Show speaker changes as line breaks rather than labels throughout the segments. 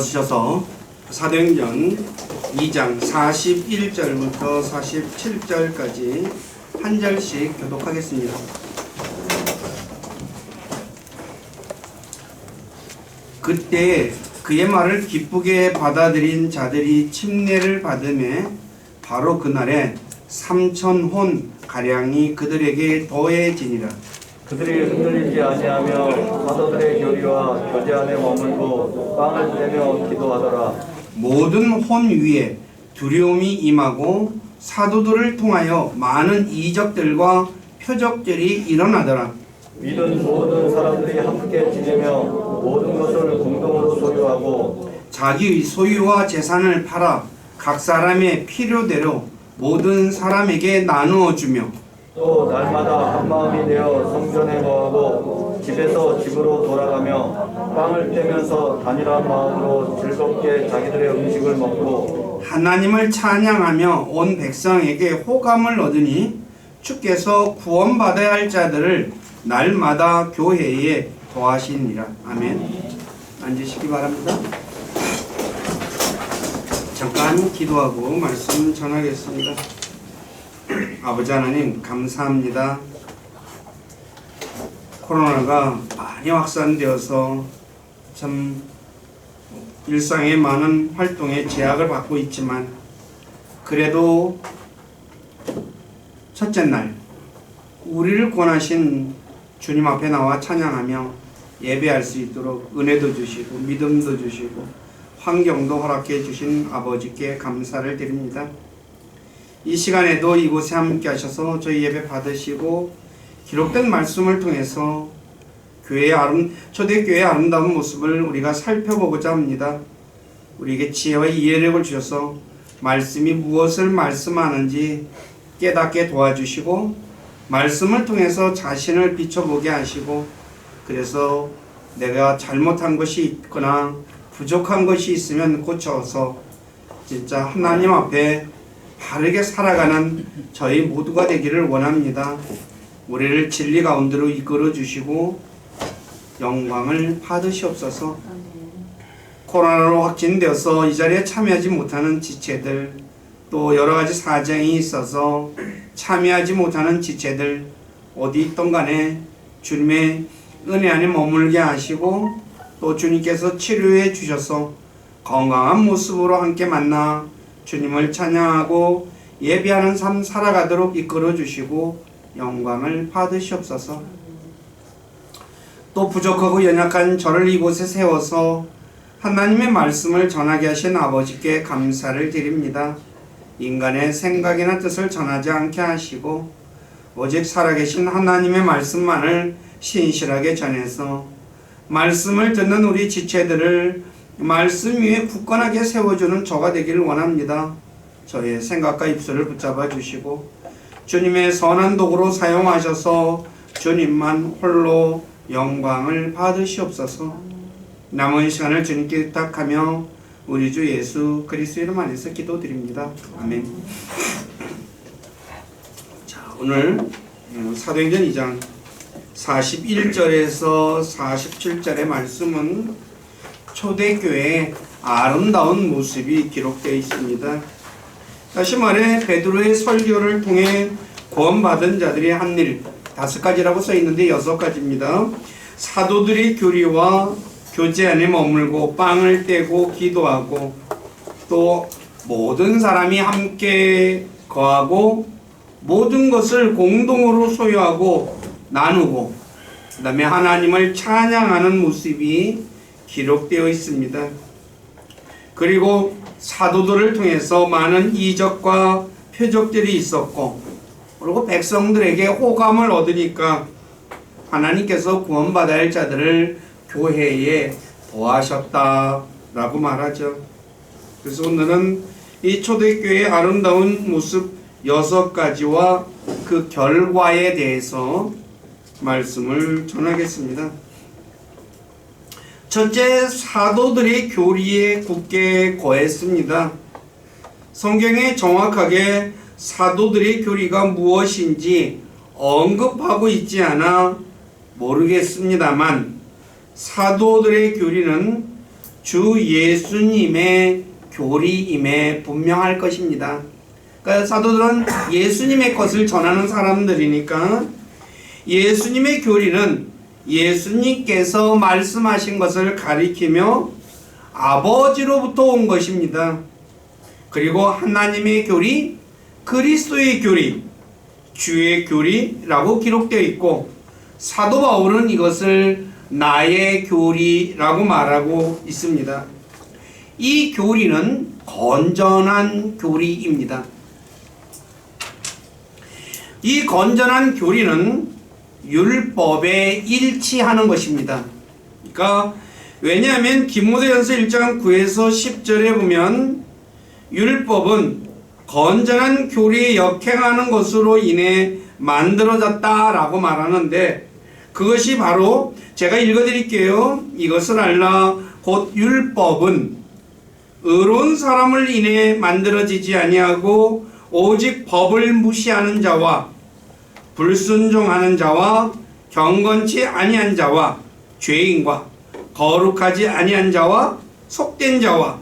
쓰셔서 사도행전 2장 41절부터 47절까지 한 절씩 교독하겠습니다. 그때 그의 말을 기쁘게 받아들인 자들이 침례를 받음에 바로 그날에 3,000혼 가량이 그들에게 더해지니라.
그들이 흔들리지 아니하며 사도들의 교리와 교제 안에 머물고 빵을 떼며 기도하더라.
모든 혼 위에 두려움이 임하고 사도들을 통하여 많은 이적들과 표적들이 일어나더라.
믿은 모든 사람들이 함께 지내며 모든 것을 공동으로 소유하고
자기의 소유와 재산을 팔아 각 사람의 필요대로 모든 사람에게 나누어 주며
또 날마다 한마음이 되어 성전에 거하고 집에서 집으로 돌아가며 빵을 떼면서 단일한 마음으로 즐겁게 자기들의 음식을 먹고
하나님을 찬양하며 온 백성에게 호감을 얻으니 주께서 구원받아야 할 자들을 날마다 교회에 더하시니라. 아멘. 앉으시기 바랍니다. 잠깐 기도하고 말씀 전하겠습니다. 아버지 하나님 감사합니다. 코로나가 많이 확산되어서 참 일상의 많은 활동에 제약을 받고 있지만 그래도 첫째 날 우리를 권하신 주님 앞에 나와 찬양하며 예배할 수 있도록 은혜도 주시고 믿음도 주시고 환경도 허락해 주신 아버지께 감사를 드립니다. 이 시간에도 이곳에 함께 하셔서 저희 예배 받으시고 기록된 말씀을 통해서 초대교회의 아름다운 모습을 우리가 살펴보고자 합니다. 우리에게 지혜와 이해력을 주셔서 말씀이 무엇을 말씀하는지 깨닫게 도와주시고 말씀을 통해서 자신을 비춰보게 하시고 그래서 내가 잘못한 것이 있거나 부족한 것이 있으면 고쳐서 진짜 하나님 앞에 바르게 살아가는 저희 모두가 되기를 원합니다. 우리를 진리 가운데로 이끌어 주시고 영광을 받으시옵소서. 코로나로 확진되어서 이 자리에 참여하지 못하는 지체들, 또 여러 가지 사정이 있어서 참여하지 못하는 지체들 어디 있던 간에 주님의 은혜 안에 머물게 하시고 또 주님께서 치료해 주셔서 건강한 모습으로 함께 만나 주님을 찬양하고 예배하는 삶 살아가도록 이끌어 주시고 영광을 받으시옵소서. 또 부족하고 연약한 저를 이곳에 세워서 하나님의 말씀을 전하게 하신 아버지께 감사를 드립니다. 인간의 생각이나 뜻을 전하지 않게 하시고 오직 살아계신 하나님의 말씀만을 신실하게 전해서 말씀을 듣는 우리 지체들을 말씀 위에 굳건하게 세워주는 저가 되기를 원합니다. 저의 생각과 입술을 붙잡아 주시고 주님의 선한 도구로 사용하셔서 주님만 홀로 영광을 받으시옵소서. 남은 시간을 주님께 의탁하며 우리 주 예수 그리스도 이름 안에서 기도드립니다. 아멘. 자, 오늘 사도행전 2장 41절에서 47절의 말씀은 초대교회의 아름다운 모습이 기록되어 있습니다. 다시 말해 베드로의 설교를 통해 구원받은 자들이 한 일 5가지라고 써있는데 6가지입니다. 사도들의 교리와 교제 안에 머물고 빵을 떼고 기도하고 또 모든 사람이 함께 거하고 모든 것을 공동으로 소유하고 나누고 그 다음에 하나님을 찬양하는 모습이 기록되어 있습니다. 그리고 사도들을 통해서 많은 이적과 표적들이 있었고 그리고 백성들에게 호감을 얻으니까 하나님께서 구원받아야 할 자들을 교회에 더하셨다라고 말하죠. 그래서 오늘은 이 초대교회의 아름다운 모습 6가지와 그 결과에 대해서 말씀을 전하겠습니다. 첫째, 사도들이 교리에 굳게 거했습니다. 성경에 정확하게 사도들의 교리가 무엇인지 언급하고 있지 않아 모르겠습니다만 사도들의 교리는 주 예수님의 교리임에 분명할 것입니다. 그러니까 사도들은 예수님의 것을 전하는 사람들이니까 예수님의 교리는 예수님께서 말씀하신 것을 가리키며 아버지로부터 온 것입니다. 그리고 하나님의 교리, 그리스도의 교리, 주의 교리라고 기록되어 있고 사도 바울은 이것을 나의 교리라고 말하고 있습니다. 이 교리는 건전한 교리입니다. 이 건전한 교리는 율법에 일치하는 것입니다. 그러니까 왜냐하면 디모데전서 1장 9에서 10절에 보면 율법은 건전한 교리에 역행하는 것으로 인해 만들어졌다라고 말하는데 그것이 바로 제가 읽어드릴게요. 이것을 알라 곧 율법은 의로운 사람을 인해 만들어지지 아니하고 오직 법을 무시하는 자와 불순종하는 자와 경건치 아니한 자와 죄인과 거룩하지 아니한 자와 속된 자와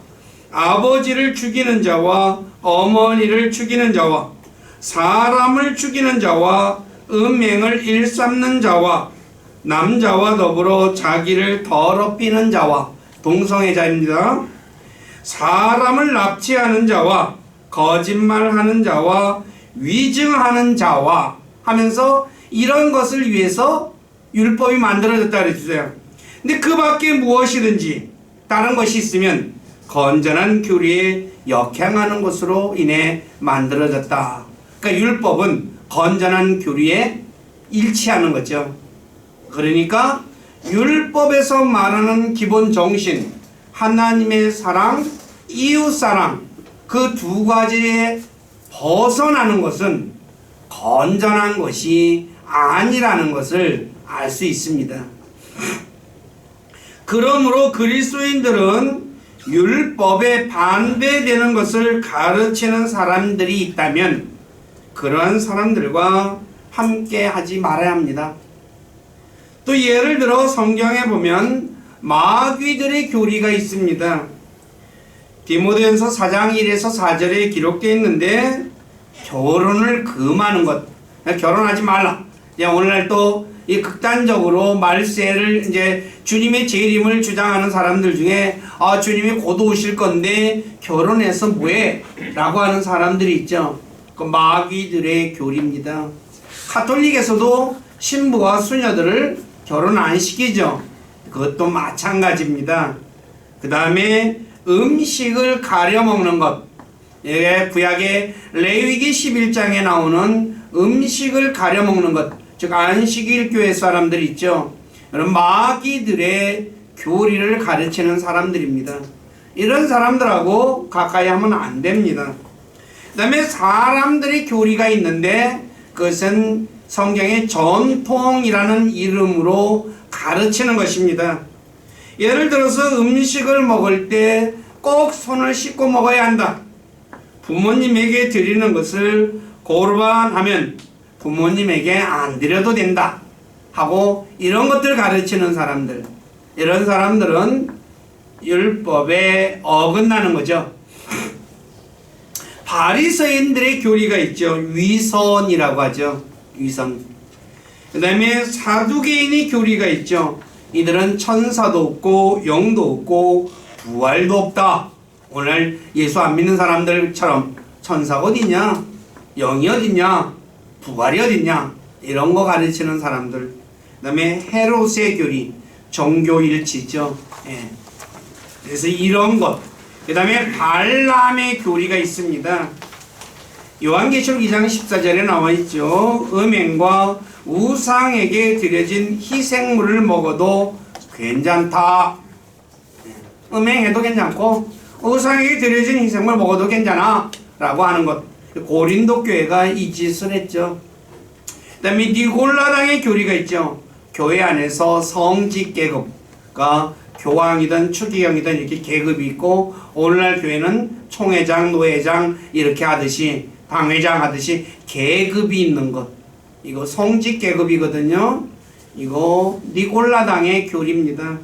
아버지를 죽이는 자와 어머니를 죽이는 자와 사람을 죽이는 자와 음행을 일삼는 자와 남자와 더불어 자기를 더럽히는 자와 동성애자입니다. 사람을 납치하는 자와 거짓말하는 자와 위증하는 자와 하면서 이런 것을 위해서 율법이 만들어졌다 그랬어요. 근데 그 밖에 무엇이든지 다른 것이 있으면 건전한 교리에 역행하는 것으로 인해 만들어졌다. 그러니까 율법은 건전한 교리에 일치하는 거죠. 그러니까 율법에서 말하는 기본 정신, 하나님의 사랑, 이웃 사랑, 그 두 가지에 벗어나는 것은 건전한 것이 아니라는 것을 알 수 있습니다. 그러므로 그리스도인들은 율법에 반대되는 것을 가르치는 사람들이 있다면 그러한 사람들과 함께 하지 말아야 합니다. 또 예를 들어 성경에 보면 마귀들의 교리가 있습니다. 디모데전서 4장 1에서 4절에 기록되어 있는데 결혼을 금하는 것, 결혼하지 말라. 오늘날 또 이 극단적으로 말세를 이제 주님의 재림을 주장하는 사람들 중에 주님이 곧 오실 건데 결혼해서 뭐해? 라고 하는 사람들이 있죠. 그 마귀들의 교리입니다. 카톨릭에서도 신부와 수녀들을 결혼 안 시키죠. 그것도 마찬가지입니다. 그 다음에 음식을 가려 먹는 것. 예, 구약의 레위기 11장에 나오는 음식을 가려 먹는 것. 즉 안식일 교회 사람들 있죠. 이런 마귀들의 교리를 가르치는 사람들입니다. 이런 사람들하고 가까이 하면 안 됩니다. 그 다음에 사람들의 교리가 있는데 그것은 성경의 전통이라는 이름으로 가르치는 것입니다. 예를 들어서 음식을 먹을 때 꼭 손을 씻고 먹어야 한다. 부모님에게 드리는 것을 고르반하면 부모님에게 안 드려도 된다 하고 이런 것들 가르치는 사람들, 이런 사람들은 율법에 어긋나는 거죠. 바리새인들의 교리가 있죠. 위선이라고 하죠. 위선. 그 다음에 사두개인의 교리가 있죠. 이들은 천사도 없고 영도 없고 부활도 없다. 오늘 예수 안 믿는 사람들처럼 천사가 어딨냐, 영이 어딨냐, 부활이 어딨냐, 이런 거 가르치는 사람들. 그 다음에 헤롯의 교리, 종교일치죠. 예. 그래서 이런 것. 그 다음에 발람의 교리가 있습니다. 요한계시록 2장 14절에 나와 있죠. 음행과 우상에게 드려진 희생물을 먹어도 괜찮다. 음행해도 괜찮고 우상에게 드려진 희생물 먹어도 괜찮아 라고 하는 것. 고린도 교회가 이 짓을 했죠. 그 다음에 니골라당의 교리가 있죠. 교회 안에서 성직 계급과 교황이든 추기경이든 이렇게 계급이 있고 오늘날 교회는 총회장, 노회장 이렇게 하듯이 당회장 하듯이 계급이 있는 것. 이거 성직 계급이거든요. 이거 니골라당의 교리입니다.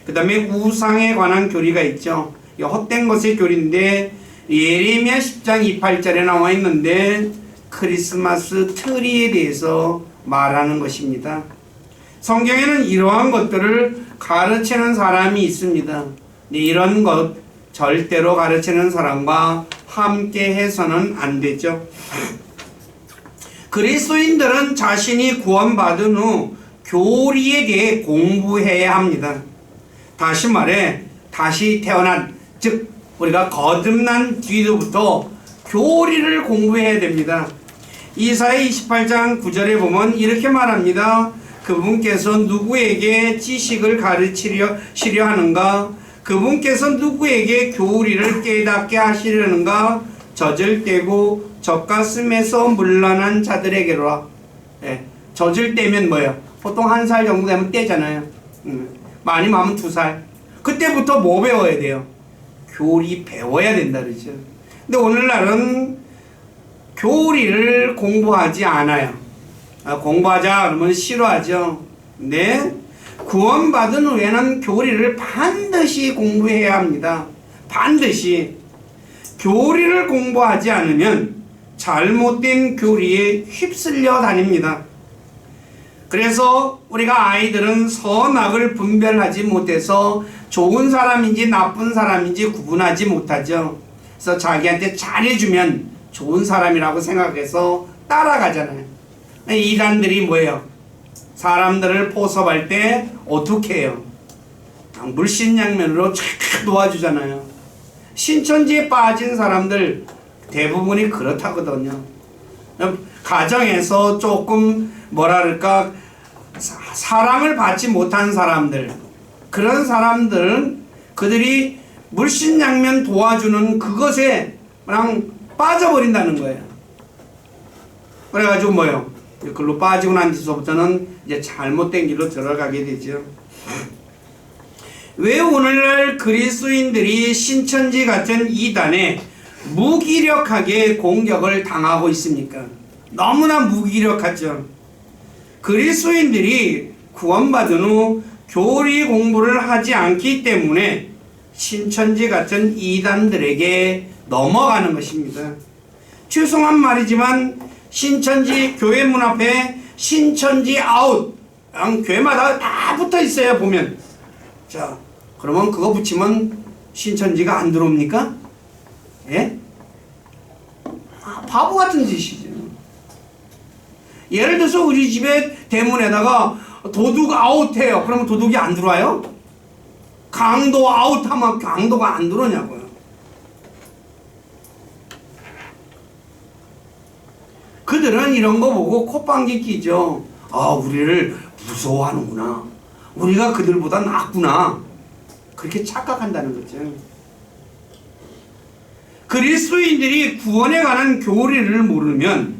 그 다음에 우상에 관한 교리가 있죠. 이 헛된 것의 교리인데 예레미야 10장 28절에 나와 있는데 크리스마스 트리에 대해서 말하는 것입니다. 성경에는 이러한 것들을 가르치는 사람이 있습니다. 이런 것 절대로 가르치는 사람과 함께 해서는 안 되죠. 그리스도인들은 자신이 구원받은 후 교리에 대해 공부해야 합니다. 다시 말해 다시 태어난, 즉 우리가 거듭난 뒤로부터 교리를 공부해야 됩니다. 이사야 28장 9절에 보면 이렇게 말합니다. 그분께서 누구에게 지식을 가르치려 하는가? 그분께서 누구에게 교리를 깨닫게 하시려는가? 젖을 떼고 젖가슴에서 물러난 자들에게로라. 예, 젖을 떼면 뭐예요? 보통 1살 정도 되면 떼잖아요. 많이 많으면 2살. 그때부터 뭐 배워야 돼요? 교리 배워야 된다 그러죠. 근데 오늘날은 교리를 공부하지 않아요. 공부하자 그러면 싫어하죠. 근데 구원받은 후에는 교리를 반드시 공부해야 합니다. 반드시. 교리를 공부하지 않으면 잘못된 교리에 휩쓸려 다닙니다. 그래서 우리가 아이들은 선악을 분별하지 못해서 좋은 사람인지 나쁜 사람인지 구분하지 못하죠. 그래서 자기한테 잘해주면 좋은 사람이라고 생각해서 따라가잖아요. 이단들이 뭐예요? 사람들을 포섭할 때 어떻게 해요? 물신양면으로 쫙 도와주잖아요. 신천지에 빠진 사람들 대부분이 그렇다거든요. 가정에서 조금 뭐랄까 사랑을 받지 못한 사람들, 그런 사람들은 그들이 물신양면 도와주는 그것에 그냥 빠져버린다는 거예요. 그래가지고 뭐예요? 그걸로 빠지고 난 뒤서부터는 이제 잘못된 길로 들어가게 되죠. 왜 오늘날 그리스도인들이 신천지 같은 이단에 무기력하게 공격을 당하고 있습니까? 너무나 무기력하죠. 그리스도인들이 구원받은 후 교리 공부를 하지 않기 때문에 신천지 같은 이단들에게 넘어가는 것입니다. 죄송한 말이지만 신천지 교회 문 앞에 신천지 아웃 교회마다 다 붙어 있어요. 보면 자 그러면 그거 붙이면 신천지가 안 들어옵니까? 예? 바보 같은 짓이죠. 예를 들어서 우리 집에 대문에다가 도둑 아웃해요. 그러면 도둑이 안 들어와요? 강도 아웃하면 강도가 안 들어오냐고요. 그들은 이런 거 보고 콧방귀 끼죠. 아, 우리를 무서워하는구나. 우리가 그들보다 낫구나. 그렇게 착각한다는 거죠. 그리스도인들이 구원에 관한 교리를 모르면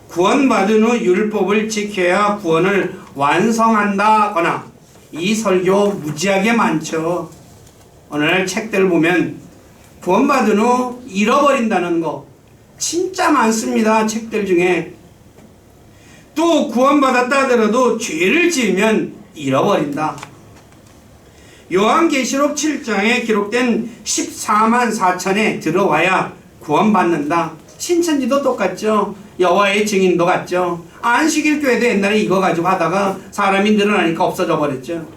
구원받은 후 율법을 지켜야 구원을 완성한다거나 이 설교 무지하게 많죠. 오늘 책들 보면 구원받은 후 잃어버린다는 거 진짜 많습니다. 책들 중에. 또 구원받았다 하더라도 죄를 지으면 잃어버린다. 요한계시록 7장에 기록된 14만 4천에 들어와야 구원받는다. 신천지도 똑같죠. 여호와의 증인도 같죠. 안식일 교회도 옛날에 이거 가지고 하다가 사람이 늘어나니까 없어져 버렸죠.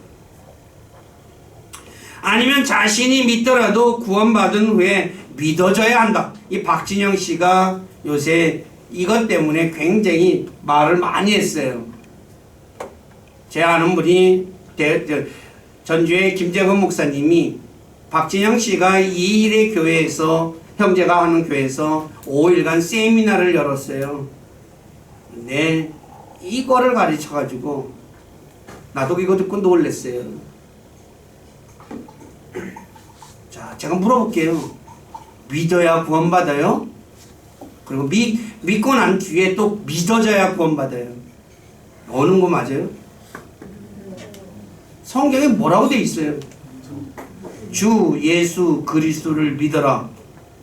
아니면 자신이 믿더라도 구원받은 후에 믿어줘야 한다. 이 박진영 씨가 요새 이것 때문에 굉장히 말을 많이 했어요. 제 아는 분이 전주의 김재근 목사님이 박진영 씨가 이 일의 교회에서 형제가 하는 교회에서 5일간 세미나를 열었어요. 네, 이거를 가르쳐가지고 나도 이거 듣고 놀랐어요. 자, 제가 물어볼게요. 믿어야 구원받아요? 그리고 믿고 난 뒤에 또 믿어져야 구원받아요. 어느 거 맞아요? 성경에 뭐라고 돼 있어요? 주 예수 그리스도를 믿어라.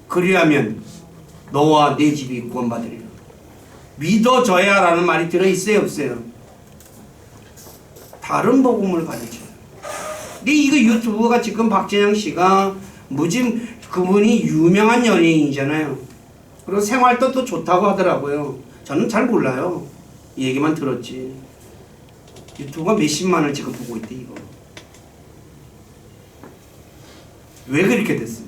그리하면 너와 내 집이 구원받으리라. 믿어져야 라는 말이 들어있어요 없어요? 다른 복음을 가르쳐요. 근데 이거 유튜브가 지금 박진영 씨가 무슨 그분이 유명한 연예인이잖아요. 그리고 생활도 또 좋다고 하더라고요. 저는 잘 몰라요. 이 얘기만 들었지. 유튜브가 몇십만을 지금 보고 있대 이거. 왜 그렇게 됐어요?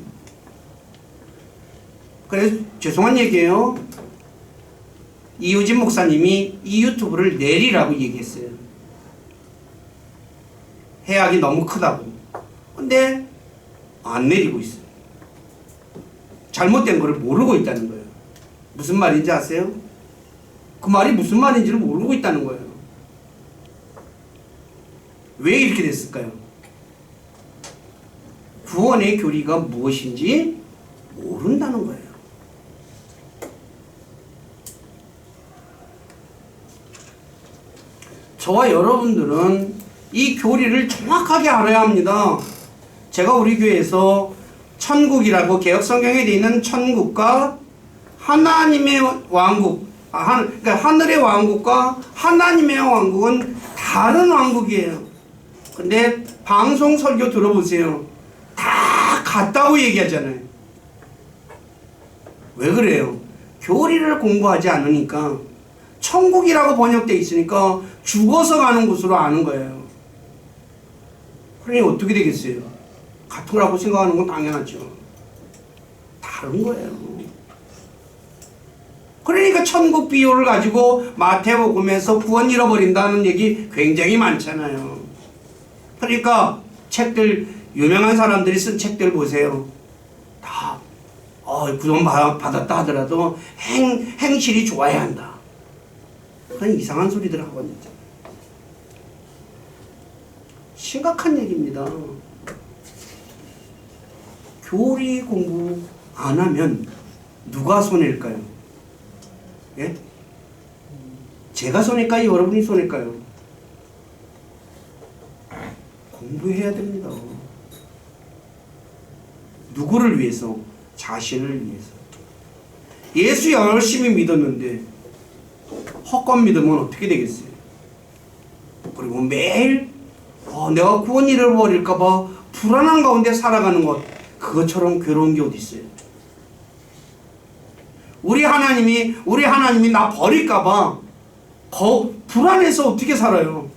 그래서 죄송한 얘기예요. 이우진 목사님이 이 유튜브를 내리라고 얘기했어요. 해악이 너무 크다고. 근데 안 내리고 있어요. 잘못된 거를 모르고 있다는 거예요. 무슨 말인지 아세요? 그 말이 무슨 말인지를 모르고 있다는 거예요. 왜 이렇게 됐을까요? 구원의 교리가 무엇인지 모른다는 거예요. 저와 여러분들은 이 교리를 정확하게 알아야 합니다. 제가 우리 교회에서 천국이라고 개혁성경에 되어 있는 천국과 하나님의 왕국, 그러니까 하늘의 왕국과 하나님의 왕국은 다른 왕국이에요. 근데 방송 설교 들어보세요. 다 같다고 얘기하잖아요. 왜 그래요? 교리를 공부하지 않으니까 천국이라고 번역되어 있으니까 죽어서 가는 곳으로 아는 거예요. 그러니 어떻게 되겠어요? 같은 거라고 생각하는 건 당연하죠. 다른 거예요. 그러니까 천국 비유를 가지고 마태복음에서 구원 잃어버린다는 얘기 굉장히 많잖아요. 그러니까 책들, 유명한 사람들이 쓴 책들 보세요. 다 구원 받았다 하더라도 행실이 좋아야 한다. 그런 이상한 소리들 하거든요. 심각한 얘기입니다. 교리 공부 안 하면 누가 손해일까요? 예? 제가 손해일까요? 여러분이 손해일까요? 공부해야 됩니다. 누구를 위해서? 자신을 위해서. 예수 열심히 믿었는데 헛것 믿으면 어떻게 되겠어요? 그리고 매일 내가 구원 잃어버릴까봐 불안한 가운데 살아가는 것, 그것처럼 괴로운 게 어디 있어요? 우리 하나님이 나 버릴까봐 불안해서 어떻게 살아요?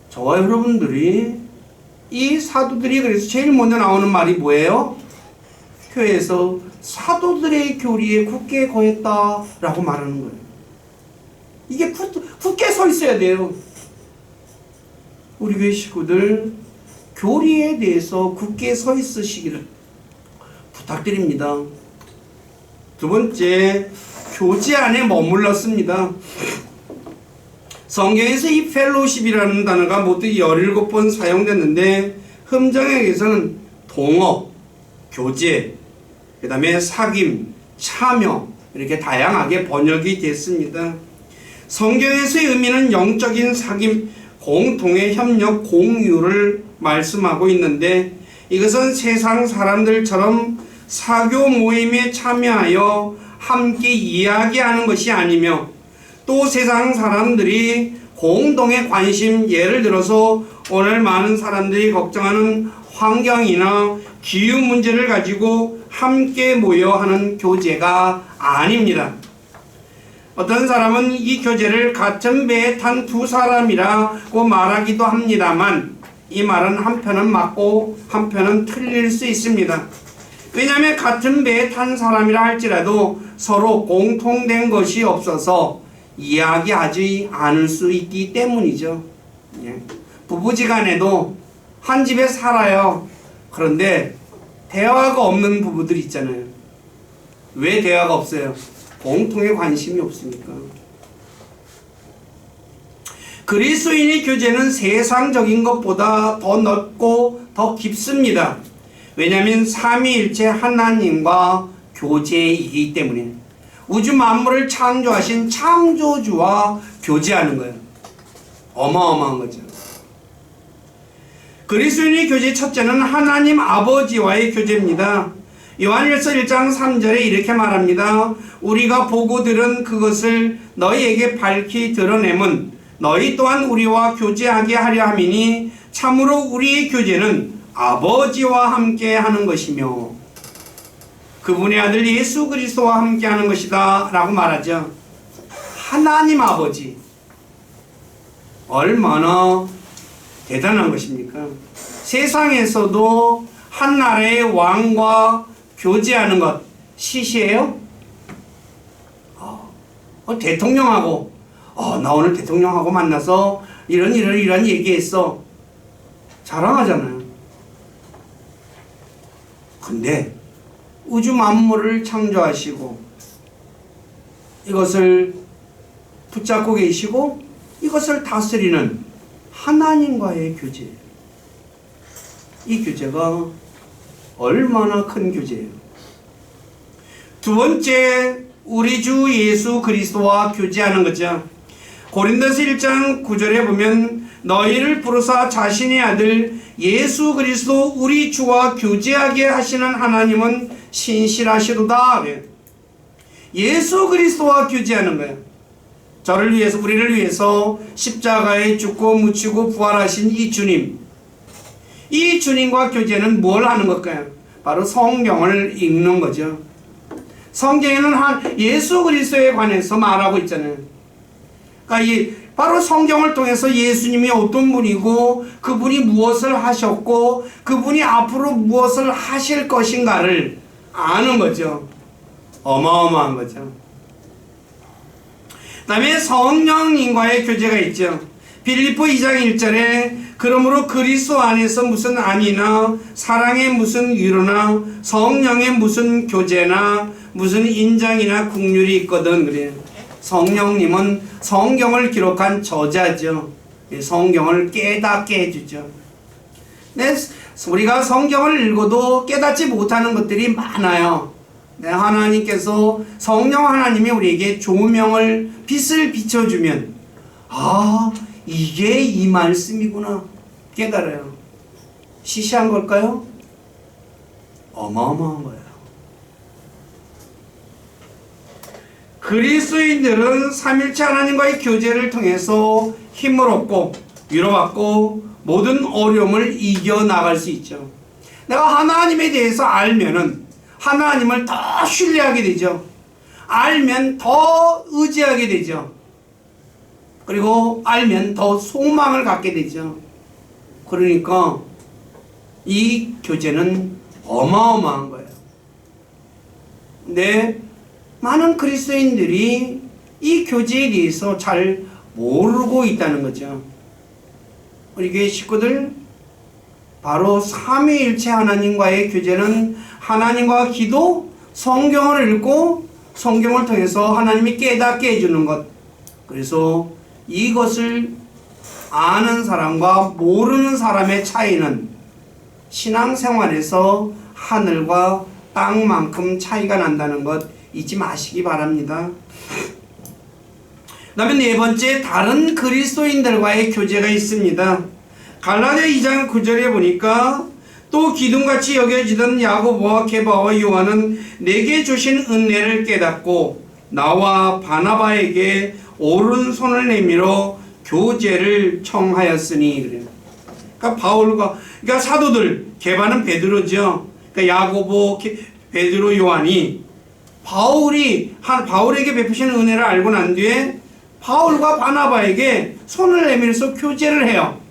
저와 여러분들이 이 사도들이 그래서 제일 먼저 나오는 말이 뭐예요? 교회에서 사도들의 교리에 굳게 거했다라고 말하는 거예요. 이게 굳게 서 있어야 돼요. 우리 교회 식구들 교리에 대해서 굳게 서 있으시기를 부탁드립니다. 두 번째, 교제 안에 머물렀습니다. 성경에서 이 펠로십이라는 단어가 모두 17번 사용됐는데 흠정역에서는 동업, 교제, 그 다음에 사귐, 참여 이렇게 다양하게 번역이 됐습니다. 성경에서의 의미는 영적인 사귐, 공통의 협력, 공유를 말씀하고 있는데 이것은 세상 사람들처럼 사교 모임에 참여하여 함께 이야기하는 것이 아니며 또 세상 사람들이 공동의 관심, 예를 들어서 오늘 많은 사람들이 걱정하는 환경이나 기후 문제를 가지고 함께 모여 하는 교제가 아닙니다. 어떤 사람은 이 교제를 같은 배에 탄 두 사람이라고 말하기도 합니다만 이 말은 한편은 맞고 한편은 틀릴 수 있습니다. 왜냐하면 같은 배에 탄 사람이라 할지라도 서로 공통된 것이 없어서 이야기하지 않을 수 있기 때문이죠. 부부지간에도 한 집에 살아요. 그런데 대화가 없는 부부들 있잖아요. 왜 대화가 없어요? 공통의 관심이 없으니까. 그리스도인의 교제는 세상적인 것보다 더 넓고 더 깊습니다. 왜냐하면 삼위일체 하나님과 교제이기 때문에 우주 만물을 창조하신 창조주와 교제하는 거예요. 어마어마한 거죠. 그리스도인의 교제 첫째는 하나님 아버지와의 교제입니다. 요한일서 1장 3절에 이렇게 말합니다. 우리가 보고 들은 그것을 너희에게 밝히 드러내면 너희 또한 우리와 교제하게 하려 함이니 참으로 우리의 교제는 아버지와 함께 하는 것이며 그분의 아들 예수 그리스도와 함께 하는 것이다 라고 말하죠. 하나님 아버지, 얼마나 대단한 것입니까? 세상에서도 한 나라의 왕과 교제하는 것 시시해요? 대통령하고 나 오늘 대통령하고 만나서 이런 얘기했어. 자랑하잖아요. 근데 우주 만물을 창조하시고 이것을 붙잡고 계시고 이것을 다스리는 하나님과의 교제예요. 이 교제가 얼마나 큰 교제예요. 두 번째, 우리 주 예수 그리스도와 교제하는 거죠. 고린도서 1장 9절에 보면 너희를 부르사 자신의 아들 예수 그리스도 우리 주와 교제하게 하시는 하나님은 신실하시도다. 예수 그리스도와 교제하는 거예요. 저를 위해서, 우리를 위해서 십자가에 죽고 묻히고 부활하신 이 주님, 이 주님과 교제는 뭘 하는 걸까요? 바로 성경을 읽는 거죠. 성경에는 예수 그리스도에 관해서 말하고 있잖아요. 그러니까 바로 성경을 통해서 예수님이 어떤 분이고 그분이 무엇을 하셨고 그분이 앞으로 무엇을 하실 것인가를 아는 거죠. 어마어마한 거죠. 그 다음에 성령님과의 교제가 있죠. 빌립보 2장 1절에 그러므로 그리스도 안에서 무슨 안위나 사랑의 무슨 위로나 성령의 무슨 교제나 무슨 인장이나 국률이 있거든 그래요. 성령님은 성경을 기록한 저자죠. 성경을 깨닫게 해주죠. 네, 우리가 성경을 읽어도 깨닫지 못하는 것들이 많아요. 네, 하나님께서 성령 하나님이 우리에게 조명을 빛을 비춰주면 이게 이 말씀이구나 깨달아요. 시시한 걸까요? 어마어마한 거예요. 그리스도인들은 삼일체 하나님과의 교제를 통해서 힘을 얻고 위로받고 모든 어려움을 이겨나갈 수 있죠. 내가 하나님에 대해서 알면은 하나님을 더 신뢰하게 되죠. 알면 더 의지하게 되죠. 그리고 알면 더 소망을 갖게 되죠. 그러니까 이 교제는 어마어마한 거예요. 근데 많은 그리스도인들이 이 교제에 대해서 잘 모르고 있다는 거죠. 우리 교회 식구들, 바로 삼위일체 하나님과의 교제는 하나님과 기도, 성경을 읽고 성경을 통해서 하나님이 깨닫게 해주는 것. 그래서 이것을 아는 사람과 모르는 사람의 차이는 신앙생활에서 하늘과 땅만큼 차이가 난다는 것 잊지 마시기 바랍니다. 그 다음에 네 번째, 다른 그리스도인들과의 교제가 있습니다. 갈라디아 2장 9절에 보니까 또 기둥같이 여겨지던 야고보와 게바와 요한은 내게 주신 은혜를 깨닫고 나와 바나바에게 오른손을 내밀어 교제를 청하였으니 그래요. 그러니까 그러니까 사도들, 게바는 베드로죠. 그러니까 야고보, 베드로, 요한이 바울에게 베푸시는 은혜를 알고 난 뒤에 바울과 바나바에게 손을 내밀어서 교제를 해요.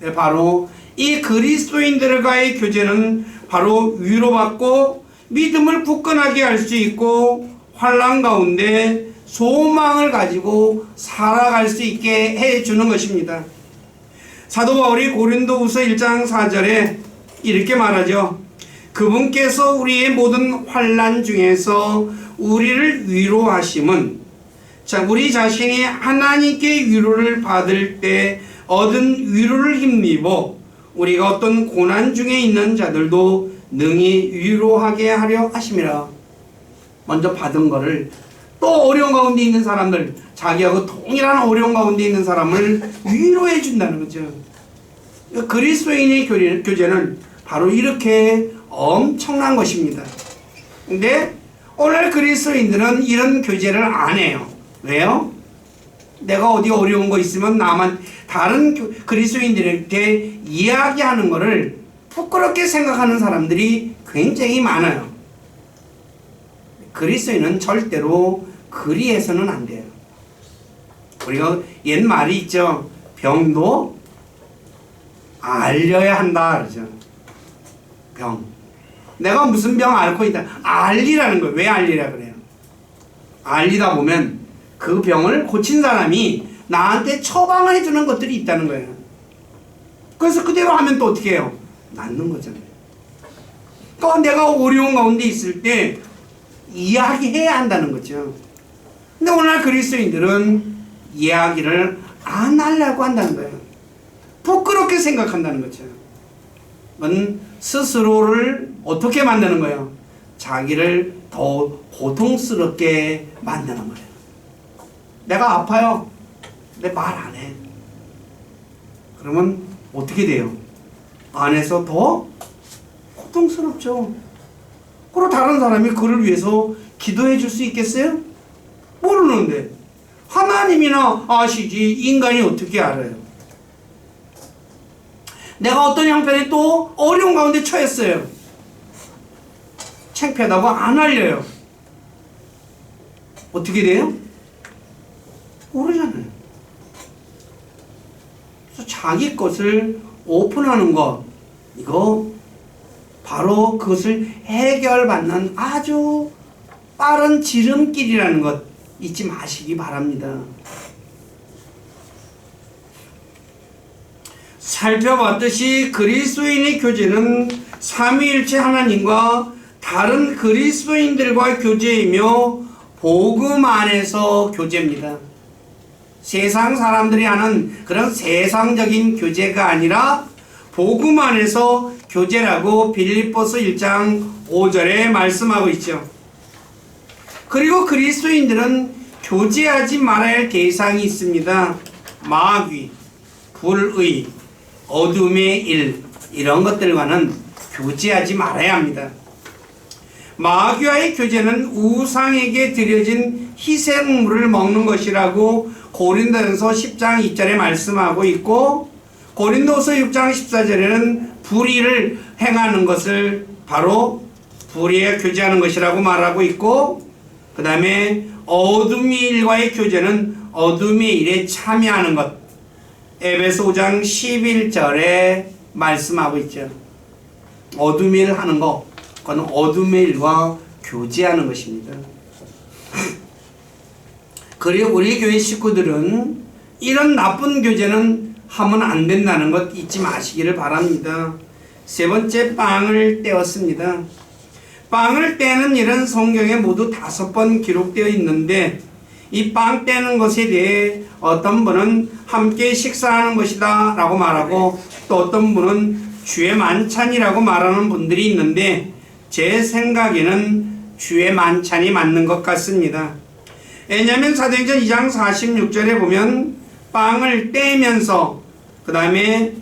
네, 바로 이 그리스도인들과의 교제는 바로 위로받고 믿음을 굳건하게 할 수 있고 환난 가운데 소망을 가지고 살아갈 수 있게 해주는 것입니다. 사도 바울이 고린도후서 1장 4절에 이렇게 말하죠. 그분께서 우리의 모든 환난 중에서 우리를 위로하심은 우리 자신이 하나님께 위로를 받을 때 얻은 위로를 힘입어 우리가 어떤 고난 중에 있는 자들도 능히 위로하게 하려 하심이라. 먼저 받은 거를 또 어려운 가운데 있는 사람들, 자기하고 동일한 어려운 가운데 있는 사람을 위로해 준다는 거죠. 그리스도인의 교제는 바로 이렇게 엄청난 것입니다. 근데 오늘 그리스도인들은 이런 교제를 안 해요. 왜요? 내가 어디 어려운 거 있으면 나만 다른 그리스도인들에게 이야기하는 것을 부끄럽게 생각하는 사람들이 굉장히 많아요. 그리스도인은 절대로 그리해서는 안 돼요. 우리가 옛 말이 있죠. 병도 알려야 한다 그러죠. 병. 내가 무슨 병 앓고 있다. 알리라는 거예요. 왜 알리라 그래요? 알리다 보면 그 병을 고친 사람이 나한테 처방을 해주는 것들이 있다는 거예요. 그래서 그대로 하면 또 어떻게 해요? 낫는 거잖아요. 그러니까 내가 어려운 가운데 있을 때 이야기해야 한다는 거죠. 근데 오늘날 그리스도인들은 이야기를 안 하려고 한다는 거예요. 부끄럽게 생각한다는 거죠. 그건 스스로를 어떻게 만드는 거예요? 자기를 더 고통스럽게 만드는 거예요. 내가 아파요. 근데 말 안 해. 그러면 어떻게 돼요? 안에서 더 고통스럽죠. 그리고 다른 사람이 그를 위해서 기도해 줄 수 있겠어요? 모르는데. 하나님이나 아시지 인간이 어떻게 알아요? 내가 어떤 형편에 또 어려운 가운데 처했어요. 창피하다고 안 알려요. 어떻게 돼요? 모르잖아요. 그래서 자기 것을 오픈하는 것, 이거 바로 그것을 해결받는 아주 빠른 지름길이라는 것 잊지 마시기 바랍니다. 살펴봤듯이 그리스도인의 교제는 삼위일체 하나님과 다른 그리스도인들과 교제이며 복음 안에서 교제입니다. 세상 사람들이 하는 그런 세상적인 교제가 아니라 복음 안에서 교제라고 빌립보서 1장 5절에 말씀하고 있죠. 그리고 그리스도인들은 교제하지 말아야 할 대상이 있습니다. 마귀, 불의, 어둠의 일, 이런 것들과는 교제하지 말아야 합니다. 마귀와의 교제는 우상에게 드려진 희생물을 먹는 것이라고 고린도전서 10장 2절에 말씀하고 있고, 고린도서 6장 14절에는 불의를 행하는 것을 바로 불의에 교제하는 것이라고 말하고 있고, 그 다음에 어둠의 일과의 교제는 어둠의 일에 참여하는 것, 에베소 5장 11절에 말씀하고 있죠. 어둠의 일 하는 것, 그건 어둠의 일과 교제하는 것입니다. 그리고 우리 교회 식구들은 이런 나쁜 교제는 하면 안 된다는 것 잊지 마시기를 바랍니다. 세 번째, 빵을 떼었습니다. 빵을 떼는 일은 성경에 모두 5번 기록되어 있는데, 이 빵 떼는 것에 대해 어떤 분은 함께 식사하는 것이다 라고 말하고, 또 어떤 분은 주의 만찬이라고 말하는 분들이 있는데, 제 생각에는 주의 만찬이 맞는 것 같습니다. 왜냐하면 사도행전 2장 46절에 보면 빵을 떼면서 그 다음에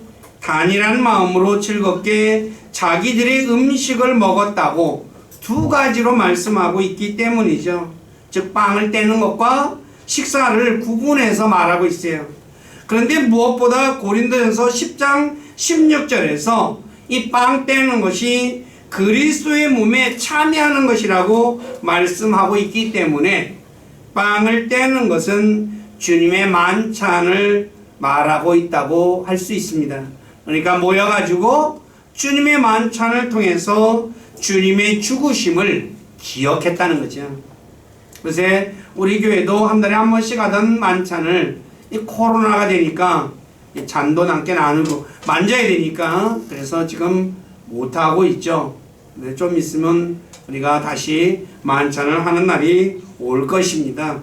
단일한 마음으로 즐겁게 자기들의 음식을 먹었다고 2가지로 말씀하고 있기 때문이죠. 즉 빵을 떼는 것과 식사를 구분해서 말하고 있어요. 그런데 무엇보다 고린도전서 10장 16절에서 이 빵 떼는 것이 그리스도의 몸에 참여하는 것이라고 말씀하고 있기 때문에 빵을 떼는 것은 주님의 만찬을 말하고 있다고 할 수 있습니다. 그러니까 모여가지고 주님의 만찬을 통해서 주님의 죽으심을 기억했다는 거죠. 그래서 우리 교회도 한 달에 한 번씩 하던 만찬을 이 코로나가 되니까 잔도 남게 나누고 만져야 되니까 그래서 지금 못하고 있죠. 좀 있으면 우리가 다시 만찬을 하는 날이 올 것입니다.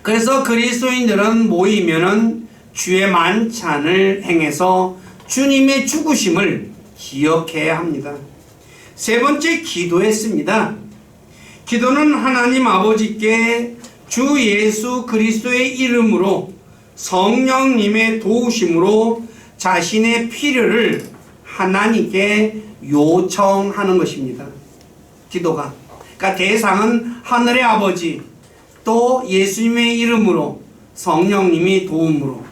그래서 그리스도인들은 모이면은 주의 만찬을 행해서 주님의 죽으심을 기억해야 합니다. 세 번째, 기도했습니다. 기도는 하나님 아버지께 주 예수 그리스도의 이름으로 성령님의 도우심으로 자신의 필요를 하나님께 요청하는 것입니다. 기도가. 그러니까 대상은 하늘의 아버지, 또 예수님의 이름으로, 성령님이 도움으로,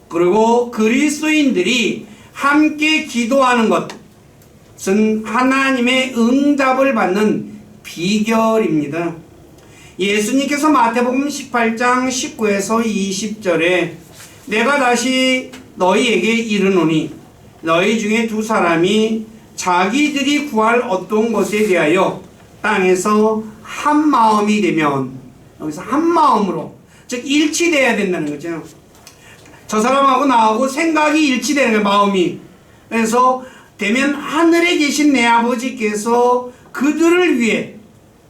그리고 그리스도인들이 함께 기도하는 것은 하나님의 응답을 받는 비결입니다. 예수님께서 마태복음 18장 19에서 20절에 내가 다시 너희에게 이르노니 너희 중에 두 사람이 자기들이 구할 어떤 것에 대하여 땅에서 한 마음이 되면, 여기서 한 마음으로, 즉 일치돼야 된다는 거죠. 저 사람하고 나하고 생각이 일치되는 거예요, 마음이. 그래서 되면 하늘에 계신 내 아버지께서 그들을 위해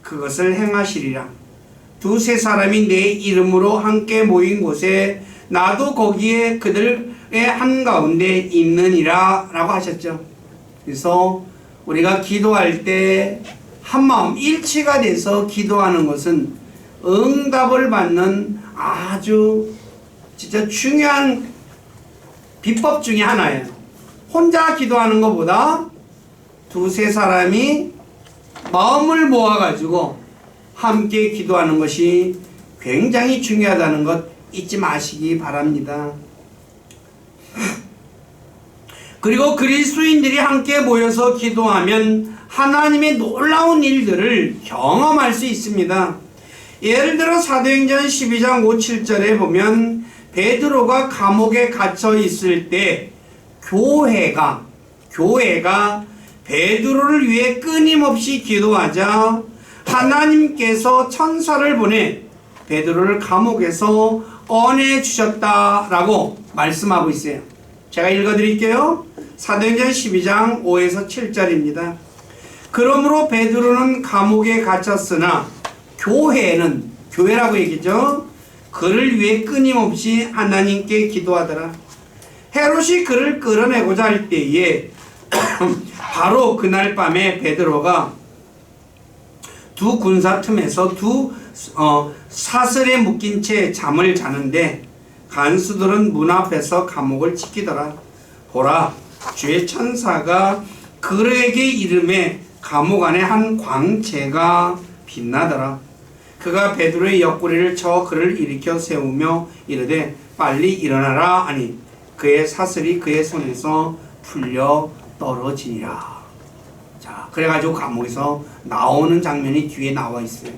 그것을 행하시리라. 두세 사람이 내 이름으로 함께 모인 곳에 나도 거기에 그들의 한가운데 있느니라 라고 하셨죠. 그래서 우리가 기도할 때 한마음 일치가 돼서 기도하는 것은 응답을 받는 아주 진짜 중요한 비법 중에 하나예요. 혼자 기도하는 것보다 두세 사람이 마음을 모아가지고 함께 기도하는 것이 굉장히 중요하다는 것 잊지 마시기 바랍니다. 그리고 그리스도인들이 함께 모여서 기도하면 하나님의 놀라운 일들을 경험할 수 있습니다. 예를 들어 사도행전 12장 5, 7절에 보면 베드로가 감옥에 갇혀 있을 때 교회가 베드로를 위해 끊임없이 기도하자 하나님께서 천사를 보내 베드로를 감옥에서 꺼내 주셨다라고 말씀하고 있어요. 제가 읽어드릴게요. 사도행전 12장 5에서 7절입니다. 그러므로 베드로는 감옥에 갇혔으나 교회라고 얘기죠. 그를 위해 끊임없이 하나님께 기도하더라. 헤롯이 그를 끌어내고자 할 때에 바로 그날 밤에 베드로가 두 군사 틈에서 사슬에 묶인 채 잠을 자는데 간수들은 문 앞에서 감옥을 지키더라. 보라, 주의 천사가 그에게 이름에 감옥 안에 한 광채가 빛나더라. 그가 베드로의 옆구리를 쳐 그를 일으켜 세우며 이르되 빨리 일어나라 하니 그의 사슬이 그의 손에서 풀려 떨어지니라. 자, 그래가지고 감옥에서 나오는 장면이 뒤에 나와 있어요.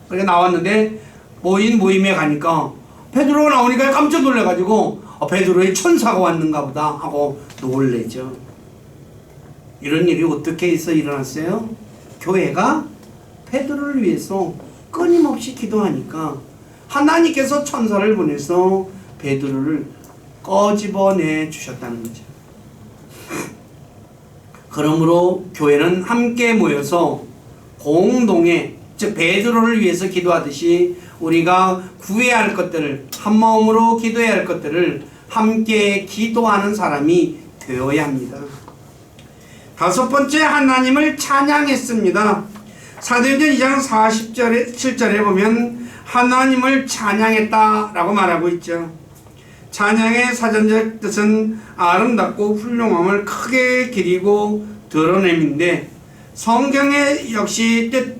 그래 나왔는데 모임에 가니까 베드로가 나오니까 깜짝 놀래가지고 베드로의 천사가 왔는가 보다 하고 놀래죠. 이런 일이 어떻게 해서 일어났어요? 교회가 베드로를 위해서 끊임없이 기도하니까 하나님께서 천사를 보내서 베드로를 꺼집어내 주셨다는 거죠. 그러므로 교회는 함께 모여서 공동의, 즉 베드로를 위해서 기도하듯이 우리가 구해야 할 것들을, 한마음으로 기도해야 할 것들을 함께 기도하는 사람이 되어야 합니다. 다섯 번째, 하나님을 찬양했습니다. 사도행전 2장 7절에 보면 하나님을 찬양했다라고 말하고 있죠. 찬양의 사전적 뜻은 아름답고 훌륭함을 크게 기리고 드러냄인데, 성경의 역시 뜻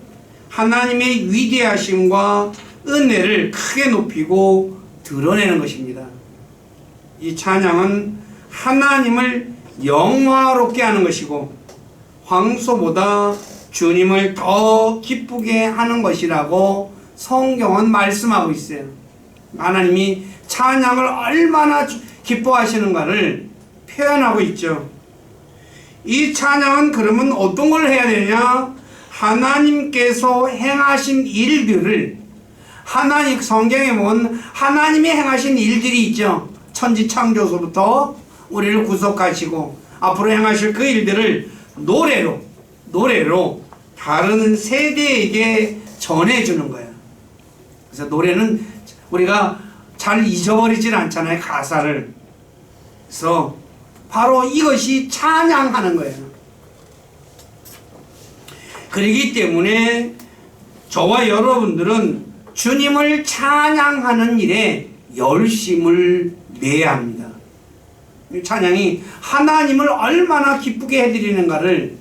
하나님의 위대하심과 은혜를 크게 높이고 드러내는 것입니다. 이 찬양은 하나님을 영화롭게 하는 것이고 황소보다 주님을 더 기쁘게 하는 것이라고 성경은 말씀하고 있어요. 하나님이 찬양을 얼마나 기뻐하시는가를 표현하고 있죠. 이 찬양은 그러면 어떤 걸 해야 되냐? 하나님께서 행하신 일들을, 성경에 보면 하나님이 행하신 일들이 있죠. 천지 창조서부터 우리를 구속하시고 앞으로 행하실 그 일들을 노래로 다른 세대에게 전해주는 거예요. 그래서 노래는 우리가 잘 잊어버리질 않잖아요, 가사를. 그래서 바로 이것이 찬양하는 거예요. 그렇기 때문에 저와 여러분들은 주님을 찬양하는 일에 열심을 내야 합니다. 이 찬양이 하나님을 얼마나 기쁘게 해드리는가를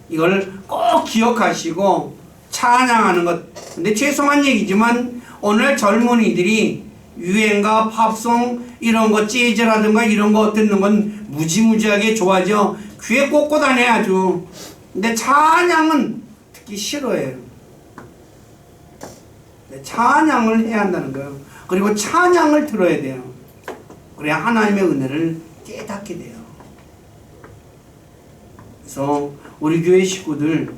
이걸 꼭 기억하시고 찬양하는 것. 근데 죄송한 얘기지만 오늘 젊은이들이 유행가, 팝송 이런 거 재즈라든가 이런 거 듣는 건 무지무지하게 좋아하죠. 귀에 꽂고 다녀야죠. 근데 찬양은 듣기 싫어해요. 찬양을 해야 한다는 거예요. 그리고 찬양을 들어야 돼요. 그래야 하나님의 은혜를 깨닫게 돼요. 그래서 우리 교회 식구들,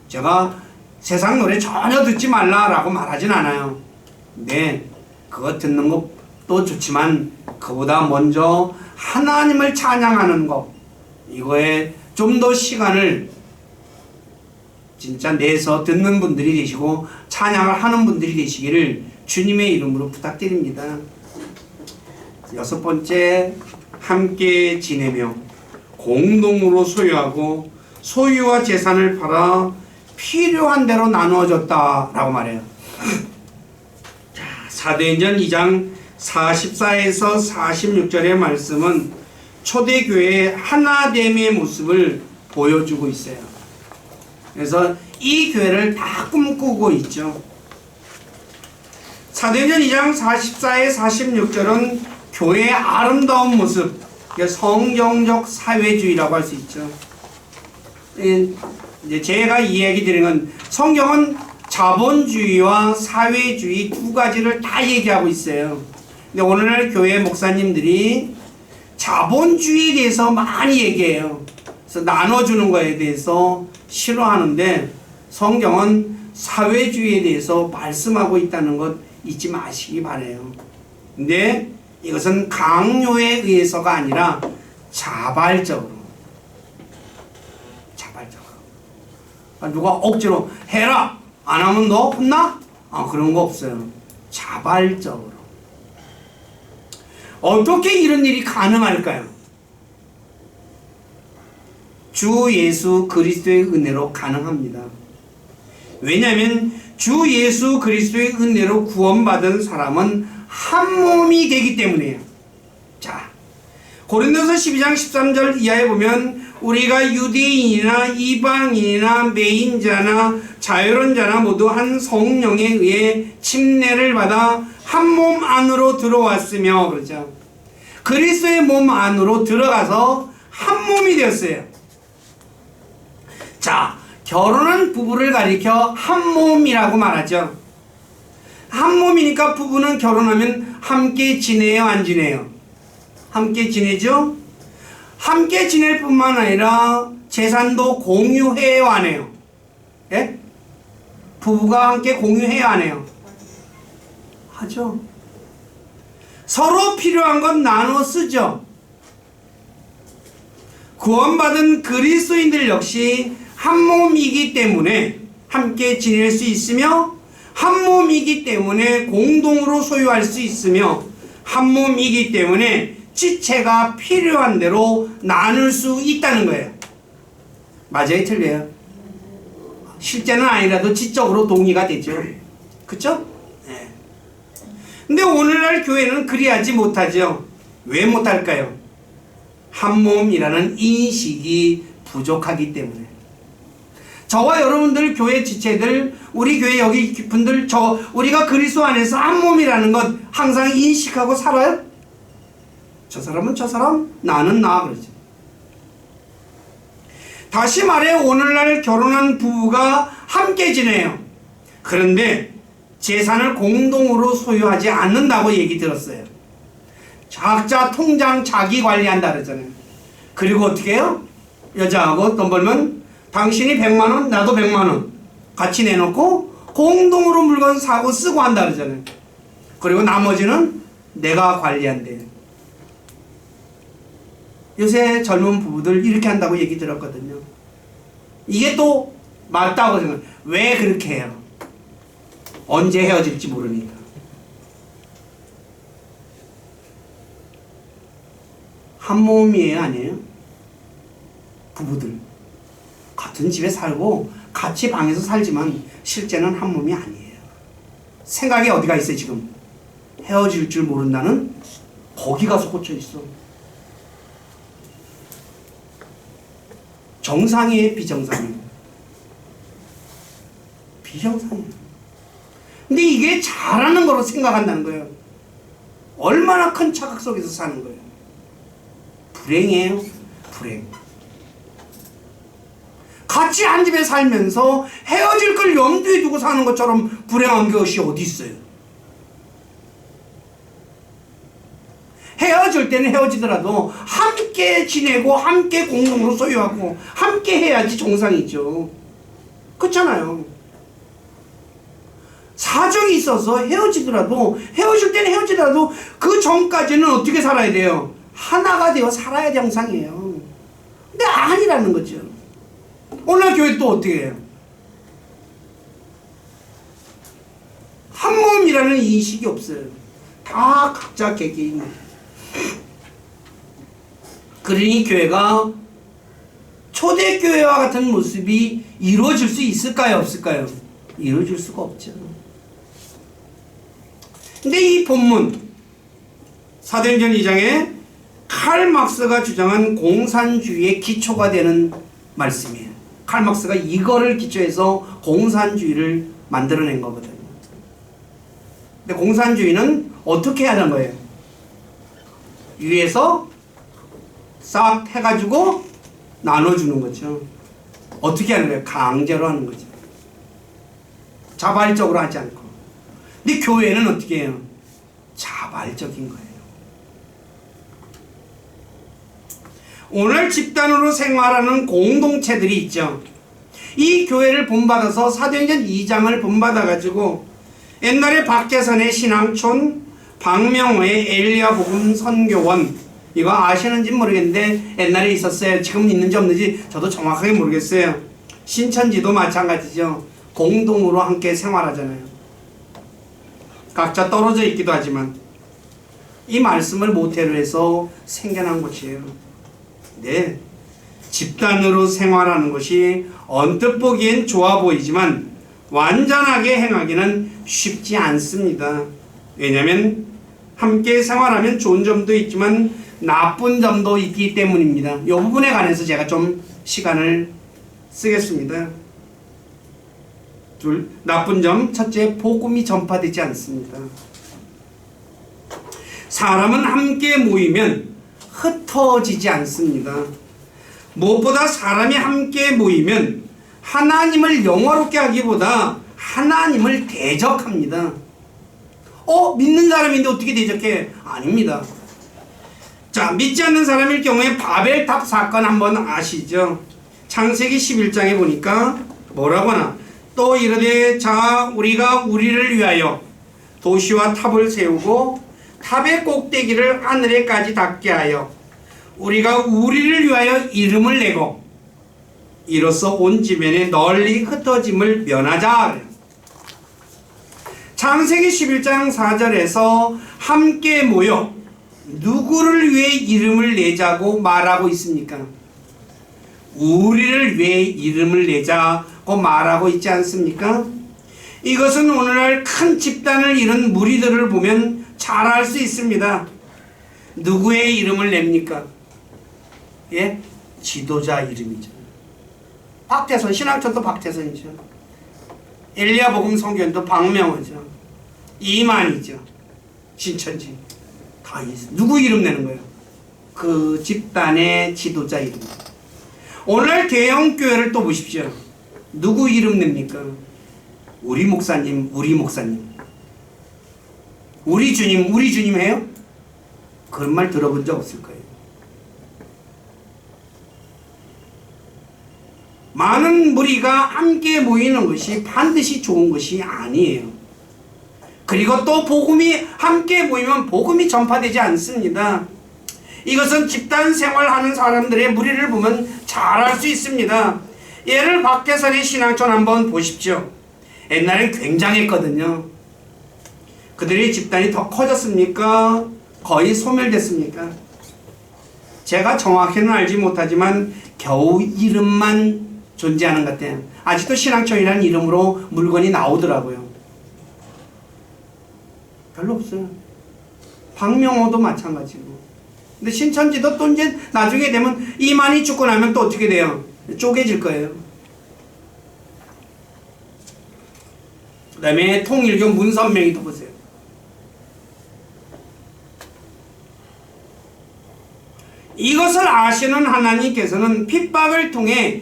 제가 세상 노래 전혀 듣지 말라라고 말하진 않아요. 근데 그거 듣는 것도 좋지만 그보다 먼저 하나님을 찬양하는 것, 이거에 좀 더 시간을 진짜 내서 듣는 분들이 되시고 찬양을 하는 분들이 되시기를 주님의 이름으로 부탁드립니다. 6번째, 함께 지내며 공동으로 소유하고 소유와 재산을 팔아 필요한 대로 나누어졌다라고 말해요. 자, 사도행전 2장 44에서 46절의 말씀은 초대교회의 하나됨의 모습을 보여주고 있어요. 그래서 이 교회를 다 꿈꾸고 있죠. 사도행전 2장 44에 46절은 교회의 아름다운 모습, 성경적 사회주의라고 할 수 있죠. 이제 제가 이야기 드리는 건 성경은 자본주의와 사회주의 두 가지를 다 얘기하고 있어요. 근데 오늘날 교회 목사님들이 자본주의에 대해서 많이 얘기해요. 그래서 나눠주는 거에 대해서 싫어하는데 성경은 사회주의에 대해서 말씀하고 있다는 것 잊지 마시기 바라요. 근데 이것은 강요에 의해서가 아니라 자발적으로. 누가 억지로 해라! 안 하면 너 혼나? 그런 거 없어요. 자발적으로. 어떻게 이런 일이 가능할까요? 주 예수 그리스도의 은혜로 가능합니다. 왜냐하면 주 예수 그리스도의 은혜로 구원받은 사람은 한 몸이 되기 때문이에요. 자, 고린도서 12장 13절 이하에 보면 우리가 유대인이나 이방인이나 매인자나 자유론자나 모두 한 성령에 의해 침례를 받아 한 몸 안으로 들어왔으며, 그렇죠. 그리스도의 몸 안으로 들어가서 한 몸이 되었어요. 자, 결혼한 부부를 가리켜 한 몸이라고 말하죠. 한 몸이니까 부부는 결혼하면 함께 지내요, 안 지내요? 함께 지내죠? 함께 지낼 뿐만 아니라 재산도 공유해요, 안 해요? 예? 부부가 함께 공유해요, 안 해요? 하죠. 서로 필요한 건 나눠 쓰죠. 구원받은 그리스도인들 역시 한 몸이기 때문에 함께 지낼 수 있으며, 한 몸이기 때문에 공동으로 소유할 수 있으며, 한 몸이기 때문에 지체가 필요한 대로 나눌 수 있다는 거예요. 맞아요, 틀려요? 실제는 아니라도 지적으로 동의가 되죠. 그쵸? 네. 근데 오늘날 교회는 그리하지 못하죠. 왜 못할까요? 한 몸이라는 인식이 부족하기 때문에. 저와 여러분들 교회 지체들, 우리 교회 여기 분들, 우리가 그리스도 안에서 한 몸이라는 것 항상 인식하고 살아요? 저 사람은 저 사람, 나는 나, 그러죠. 다시 말해 오늘날 결혼한 부부가 함께 지내요. 그런데 재산을 공동으로 소유하지 않는다고 얘기 들었어요. 각자 통장 자기 관리한다 그러잖아요. 그리고 어떻게 해요? 여자하고 돈 벌면 당신이 100만원, 나도 100만원 같이 내놓고 공동으로 물건 사고 쓰고 한다 그러잖아요. 그리고 나머지는 내가 관리한대요. 요새 젊은 부부들 이렇게 한다고 얘기 들었거든요. 이게 또 맞다고 생각해요. 왜 그렇게 해요? 언제 헤어질지 모르니까. 한 몸이에요, 아니에요? 부부들 같은 집에 살고 같이 방에서 살지만 실제는 한 몸이 아니에요. 생각이 어디가 있어요 지금? 헤어질 줄 모른다는 거기 가서 꽂혀 있어. 정상이에요, 비정상이에요? 비정상이에요. 근데 이게 잘하는 거로 생각한다는 거예요. 얼마나 큰 착각 속에서 사는 거예요. 불행이에요, 불행. 같이 한 집에 살면서 헤어질 걸 염두에 두고 사는 것처럼 불행한 것이 어디 있어요? 헤어질 때는 헤어지더라도 함께 지내고 함께 공동으로 소유하고 함께 해야지 정상이죠. 그렇잖아요. 사정이 있어서 헤어지더라도 헤어질 때는 헤어지더라도 그 전까지는 어떻게 살아야 돼요? 하나가 되어 살아야 정상이에요. 근데 아니라는 거죠. 오늘 교회 또 어떻게 해요? 한 몸이라는 인식이 없어요. 다 각자 개개인. 그러니 교회가 초대교회와 같은 모습이 이루어질 수 있을까요? 없을까요? 이루어질 수가 없죠. 근데 이 본문 사도행전 2장에 칼 막스가 주장한 공산주의의 기초가 되는 말씀이에요. 칼 막스가 이거를 기초해서 공산주의를 만들어낸 거거든요. 근데 공산주의는 어떻게 하는 거예요? 위에서 싹 해가지고 나눠주는 거죠. 어떻게 하는 거예요? 강제로 하는 거죠. 자발적으로 하지 않고. 근데 교회는 어떻게 해요? 자발적인 거예요. 오늘 집단으로 생활하는 공동체들이 있죠. 이 교회를 본받아서 사도행전 2장을 본받아가지고 옛날에 박계선의 신앙촌, 박명호의 엘리야 복음 선교원, 이거 아시는지 모르겠는데 옛날에 있었어요. 지금 있는지 없는지 저도 정확하게 모르겠어요. 신천지도 마찬가지죠. 공동으로 함께 생활하잖아요. 각자 떨어져 있기도 하지만 이 말씀을 모태로 해서 생겨난 곳이에요. 네, 집단으로 생활하는 것이 언뜻 보기엔 좋아 보이지만 완전하게 행하기는 쉽지 않습니다. 왜냐하면 함께 생활하면 좋은 점도 있지만 나쁜 점도 있기 때문입니다. 이 부분에 관해서 제가 좀 시간을 쓰겠습니다. 둘, 나쁜 점. 첫째, 복음이 전파되지 않습니다. 사람은 함께 모이면 흩어지지 않습니다. 무엇보다 사람이 함께 모이면 하나님을 영화롭게 하기보다 하나님을 대적합니다. 믿는 사람인데 어떻게 대적해? 아닙니다. 자, 믿지 않는 사람일 경우에 바벨탑 사건 한번 아시죠? 창세기 11장에 보니까 뭐라고 하나? 또 이르되 자 우리가 우리를 위하여 도시와 탑을 세우고 탑의 꼭대기를 하늘에까지 닿게 하여 우리가 우리를 위하여 이름을 내고 이로써 온 지면에 널리 흩어짐을 면하자. 창세기 11장 4절에서 함께 모여 누구를 위해 이름을 내자고 말하고 있습니까? 우리를 위해 이름을 내자고 말하고 있지 않습니까? 이것은 오늘날 큰 집단을 이룬 무리들을 보면 잘 알 수 있습니다. 누구의 이름을 냅니까? 예? 지도자 이름이죠. 박태선, 신앙촌도 박태선이죠. 엘리야 복음 선교원도 박명호죠. 이만희죠. 신천지. 다 있어요. 누구 이름 내는 거예요? 그 집단의 지도자 이름. 오늘 대형교회를 또 보십시오. 누구 이름 냅니까? 우리 목사님, 우리 목사님. 우리 주님, 우리 주님 해요? 그런 말 들어본 적 없을 거예요. 많은 무리가 함께 모이는 것이 반드시 좋은 것이 아니에요. 그리고 또 복음이 함께 모이면 복음이 전파되지 않습니다. 이것은 집단 생활하는 사람들의 무리를 보면 잘 알 수 있습니다. 예를 박계선의 신앙촌 한번 보십시오. 옛날엔 굉장했거든요. 그들의 집단이 더 커졌습니까? 거의 소멸됐습니까? 제가 정확히는 알지 못하지만 겨우 이름만 존재하는 것 같아요. 아직도 신앙촌이라는 이름으로 물건이 나오더라고요. 별로 없어요. 박명호도 마찬가지고. 근데 신천지도 또 이제 나중에 되면 이만희 죽고 나면 또 어떻게 돼요? 쪼개질 거예요. 그 다음에 통일교 문선명이 또 보세요. 이것을 아시는 하나님께서는 핍박을 통해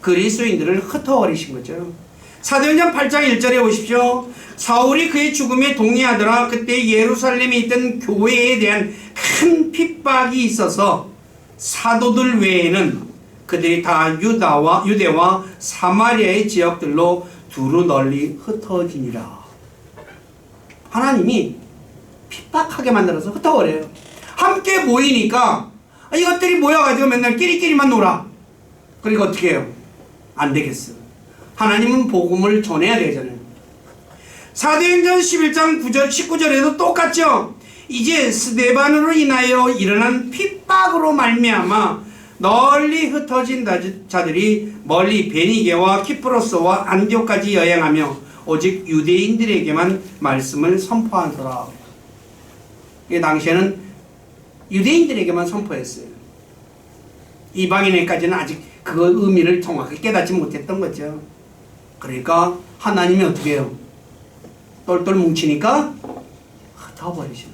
그리스도인들을 흩어버리신 거죠. 사도행전 8장 1절에 보십시오. 사울이 그의 죽음에 동의하더라. 그때 예루살렘에 있던 교회에 대한 큰 핍박이 있어서 사도들 외에는 그들이 다 유대와 사마리아의 지역들로 두루 널리 흩어지니라. 하나님이 핍박하게 만들어서 흩어버려요. 함께 모이니까 이것들이 모여가지고 맨날 끼리끼리만 놀아. 그러니까 어떻게 해요? 안 되겠어. 하나님은 복음을 전해야 되잖아요. 사도행전 11장 9절 19절에도 똑같죠. 이제 스데반으로 인하여 일어난 핍박으로 말미암아 널리 흩어진 자들이 멀리 베니게와 키프로스와 안디옥까지 여행하며 오직 유대인들에게만 말씀을 선포하더라. 이 당시에는 유대인들에게만 선포했어요. 이방인에게까지는 아직 그 의미를 정확히 깨닫지 못했던 거죠. 그러니까 하나님이 어떻게 해요? 똘똘 뭉치니까 흩어버리시는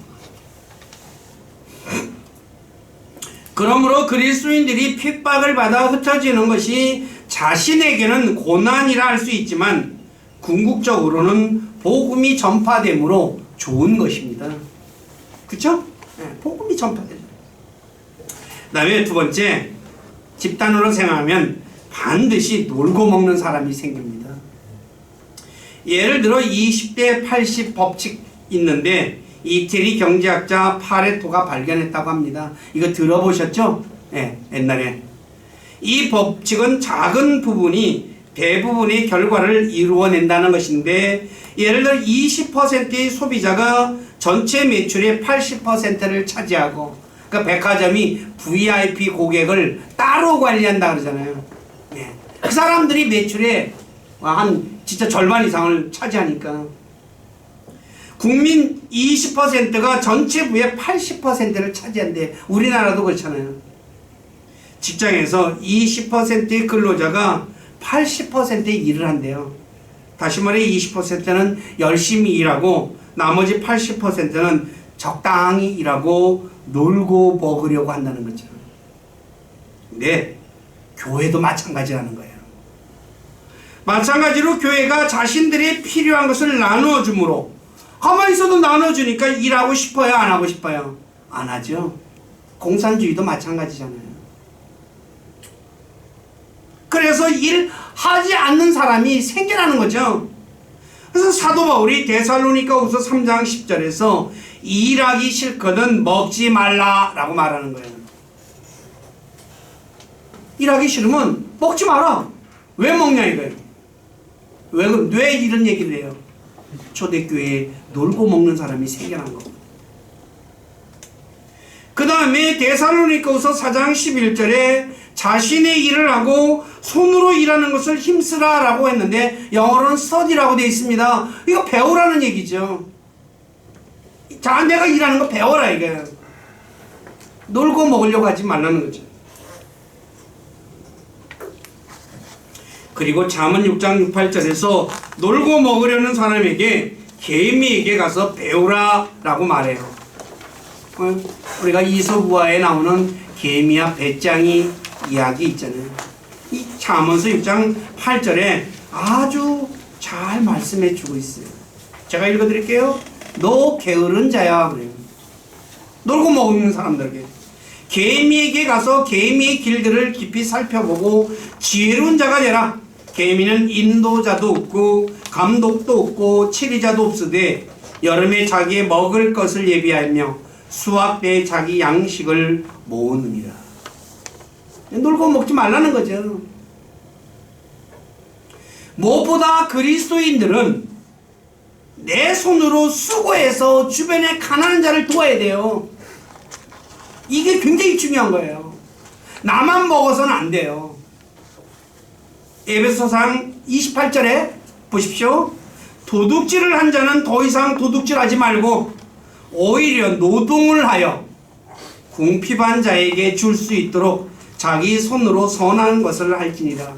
거예요. 그러므로 그리스도인들이 핍박을 받아 흩어지는 것이 자신에게는 고난이라 할 수 있지만 궁극적으로는 복음이 전파되므로 좋은 것입니다. 그렇죠? 네, 복음이 전파되죠. 그 다음에 두 번째, 집단으로 생각하면 반드시 놀고 먹는 사람이 생깁니다. 예를 들어 20대 80 법칙 있는데 이태리 경제학자 파레토가 발견했다고 합니다. 이거 들어보셨죠? 네, 옛날에. 이 법칙은 작은 부분이 대부분의 결과를 이루어낸다는 것인데, 예를 들어 20%의 소비자가 전체 매출의 80%를 차지하고, 그러니까 백화점이 VIP 고객을 따로 관리한다 그러잖아요. 네. 그 사람들이 매출의 한 진짜 절반 이상을 차지하니까 국민 20%가 전체 부의 80%를 차지한대. 우리나라도 그렇잖아요. 직장에서 20%의 근로자가 80%의 일을 한대요. 다시 말해 20%는 열심히 일하고 나머지 80%는 적당히 일하고 놀고 먹으려고 한다는 거죠. 근데 교회도 마찬가지라는 거예요. 마찬가지로 교회가 자신들이 필요한 것을 나누어 주므로, 가만히 있어도 나눠주니까 일하고 싶어요? 안 하고 싶어요? 안 하죠. 공산주의도 마찬가지잖아요. 그래서 일하지 않는 사람이 생겨나는 거죠. 그래서 사도 바울이 데살로니가후서 3장 10절에서 일하기 싫거든 먹지 말라라고 말하는 거예요. 일하기 싫으면 먹지 마라. 왜 먹냐 이거예요. 왜 이런 얘기를 해요? 초대교회에 놀고 먹는 사람이 생겨난 겁니다. 그 다음에 데살로니가후서 4장 11절에 자신의 일을 하고 손으로 일하는 것을 힘쓰라 라고 했는데 영어로는 study라고 되어 있습니다. 이거 배우라는 얘기죠. 자, 내가 일하는 거 배워라 이거예요. 놀고 먹으려고 하지 말라는 거죠. 그리고 잠언 6장 68절에서 놀고 먹으려는 사람에게 개미에게 가서 배우라 라고 말해요. 우리가 이서부화에 나오는 개미와 배짱이 이야기 있잖아요. 이 잠언서 6장 8절에 아주 잘 말씀해 주고 있어요. 제가 읽어드릴게요. 너 게으른 자야 그래요. 놀고 먹는 사람들에게 개미에게 가서 개미의 길들을 깊이 살펴보고 지혜로운 자가 되라. 개미는 인도자도 없고 감독도 없고 치리자도 없으되 여름에 자기의 먹을 것을 예비하며 수확 때 자기 양식을 모으느니라. 놀고 먹지 말라는 거죠. 무엇보다 그리스도인들은 내 손으로 수고해서 주변에 가난한 자를 도와야 돼요. 이게 굉장히 중요한 거예요. 나만 먹어서는 안 돼요. 에베소상 28절에 보십시오. 도둑질을 한 자는 더 이상 도둑질하지 말고 오히려 노동을 하여 궁핍한 자에게 줄 수 있도록 자기 손으로 선한 것을 할지니라.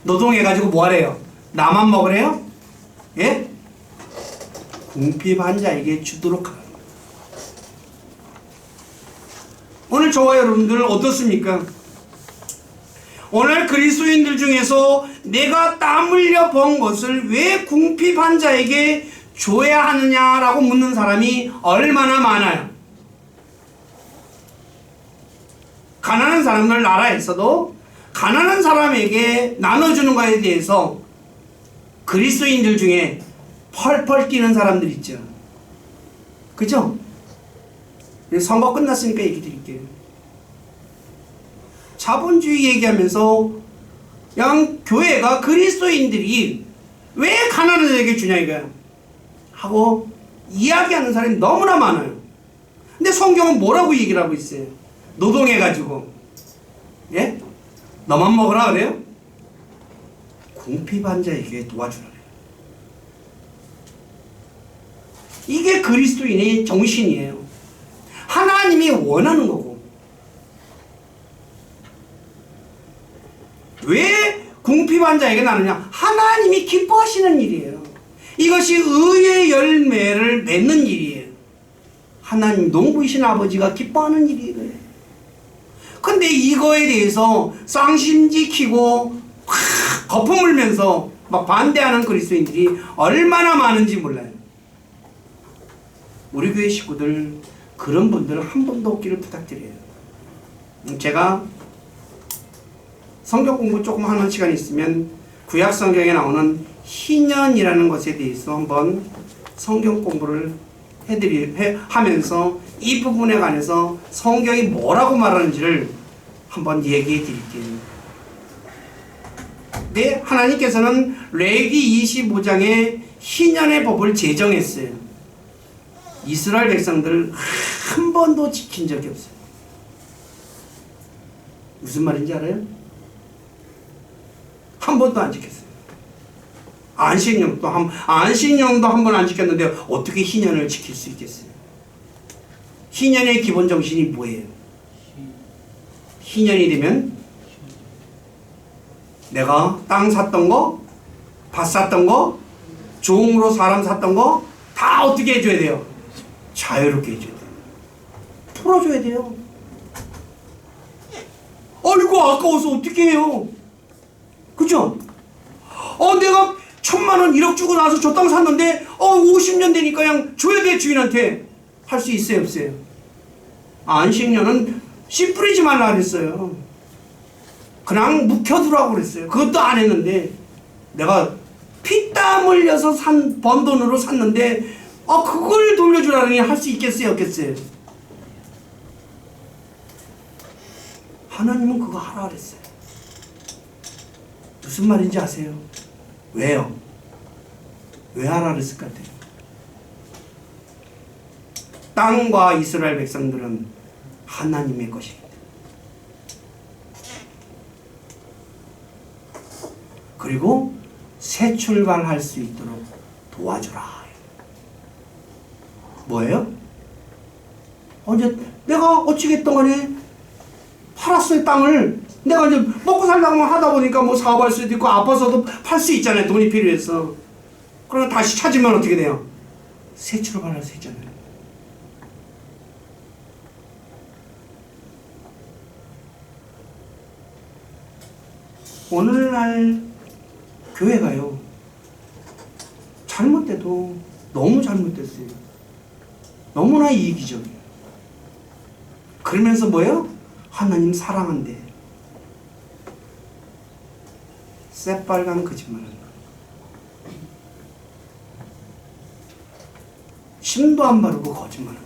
노동해가지고 뭐 하래요? 나만 먹으래요? 예? 궁핍한 자에게 주도록 하라. 오늘 저와 여러분들 어떻습니까? 오늘 그리스도인들 중에서 내가 땀 흘려 번 것을 왜 궁핍한 자에게 줘야 하느냐라고 묻는 사람이 얼마나 많아요. 가난한 사람들 나라에서도 가난한 사람에게 나눠주는 것에 대해서 그리스도인들 중에 펄펄 뛰는 사람들 있죠. 그죠? 선거 끝났으니까 얘기 드릴게요. 자본주의 얘기하면서 그냥 교회가 그리스도인들이 왜 가난한 자에게 주냐 이거야 하고 이야기하는 사람이 너무나 많아요. 근데 성경은 뭐라고 얘기를 하고 있어요? 노동해가지고 예? 너만 먹으라 그래요? 궁핍한 자에게 도와주라 그래요. 이게 그리스도인의 정신이에요. 하나님이 원하는 거고. 왜 궁핍한 자에게 나누냐? 하나님이 기뻐하시는 일이에요. 이것이 의의 열매를 맺는 일이에요. 하나님 농부이신 아버지가 기뻐하는 일이에요. 근데 이거에 대해서 쌍심지 키고 확 거품 물면서 막 반대하는 그리스도인들이 얼마나 많은지 몰라요. 우리 교회 식구들 그런 분들 한 번도 없기를 부탁드려요. 제가 성경 공부 조금 하는 시간이 있으면 구약 성경에 나오는 희년이라는 것에 대해서 한번 성경 공부를 하면서 이 부분에 관해서 성경이 뭐라고 말하는지를 한번 얘기해 드릴게요. 네, 하나님께서는 레위기 25장에 희년의 법을 제정했어요. 이스라엘 백성들을 한 번도 지킨 적이 없어요. 무슨 말인지 알아요? 한 번도 안 지켰어요. 안식년도 한 번 안 지켰는데 어떻게 희년을 지킬 수 있겠어요? 희년의 기본 정신이 뭐예요? 희년이 되면 내가 땅 샀던 거, 밭 샀던 거, 종으로 사람 샀던 거 다 어떻게 해줘야 돼요? 자유롭게 해줘야 돼요. 풀어줘야 돼요. 아이고 아까워서 어떻게 해요? 그죠? 내가 1,000,000원 1억 주고 나서 저 땅 샀는데 50년 되니까 그냥 줘야 돼. 주인한테 할 수 있어요 없어요? 안식년은 씨 뿌리지 말라 그랬어요. 그냥 묵혀두라고 그랬어요. 그것도 안 했는데 내가 피땀 흘려서 번 돈으로 샀는데 그걸 돌려주라니 할 수 있겠어요 없겠어요? 하나님은 그거 하라 그랬어요. 무슨 말인지 아세요? 왜요? 왜 하라 그랬을 것 같아요? 땅과 이스라엘 백성들은 하나님의 것입니다. 그리고 새 출발할 수 있도록 도와주라. 뭐예요? 이제 내가 어찌겠던 간에 팔았어요 땅을. 내가 이제 먹고 살려고 하다 보니까 뭐 사업할 수도 있고 아파서도 팔 수 있잖아요. 돈이 필요해서. 그러면 다시 찾으면 어떻게 돼요? 새 출발할 수 있잖아요. 오늘날 교회가요 잘못돼도 너무 잘못됐어요. 너무나 이기적이에요. 그러면서 뭐예요? 하나님 사랑한대. 새빨간 거짓말하는 거예요. 심도 안 바르고 거짓말하는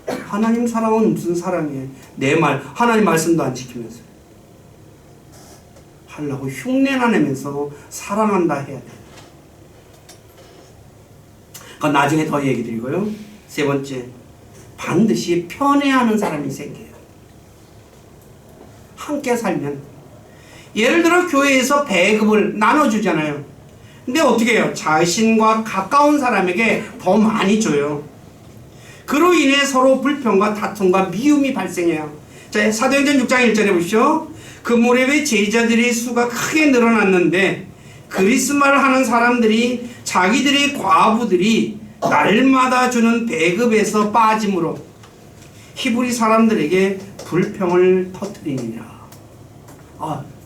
거예요. 하나님 사랑은 무슨 사랑이에요? 내 말, 하나님 말씀도 안 지키면서 하려고 흉내나 내면서 사랑한다 해야 돼요. 그건 나중에 더 얘기 드리고요. 세 번째, 반드시 편애하는 사람이 생겨요. 함께 살면 예를 들어 교회에서 배급을 나눠주잖아요. 근데 어떻게 해요? 자신과 가까운 사람에게 더 많이 줘요. 그로 인해 서로 불평과 다툼과 미움이 발생해요. 자, 사도행전 6장 1절에 보십시오. 그 무렵에 제자들의 수가 크게 늘어났는데 그리스말을 하는 사람들이 자기들의 과부들이 날마다 주는 배급에서 빠짐으로 히브리 사람들에게 불평을 터뜨리니라.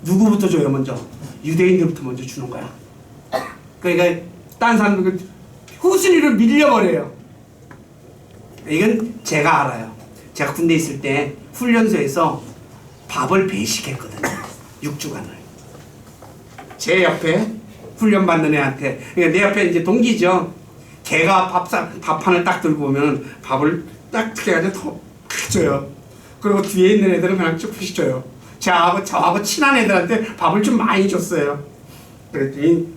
누구부터 줘요? 먼저 유대인들부터 먼저 주는 거야. 그러니까 딴 사람들 후순위로 밀려버려요. 이건 제가 알아요. 제가 군대 있을 때 훈련소에서 밥을 배식했거든요. 6주간을. 제 옆에 훈련받는 애한테, 그러니까 내 옆에 이제 동기죠. 걔가 밥판을 딱 들고 오면 밥을 딱 해가지고 더 줘요. 그리고 뒤에 있는 애들은 그냥 쭉 푸시줘요. 저하고 친한 애들한테 밥을 좀 많이 줬어요. 그랬더니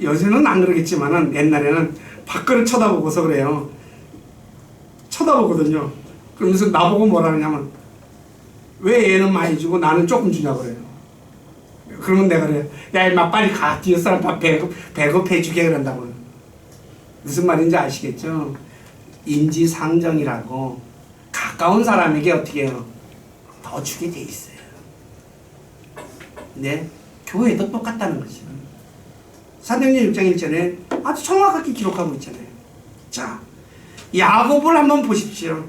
요새는 안 그러겠지만은 옛날에는 밖을 쳐다보고서 그래요. 쳐다보거든요. 그러면서 나보고 뭐라 하냐면 왜 얘는 많이 주고 나는 조금 주냐고 그래요. 그러면 내가 그래요. 야 임마 빨리 가. 뒤에 사람 밥 배급해 주게 그런다고. 무슨 말인지 아시겠죠? 인지상정이라고 가까운 사람에게 어떻게 해요? 더 주게 돼 있어요. 네? 교회도 똑같다는 거죠. 사도행전 6장 1절에 아주 정확하게 기록하고 있잖아요. 자, 야곱을 한번 보십시오.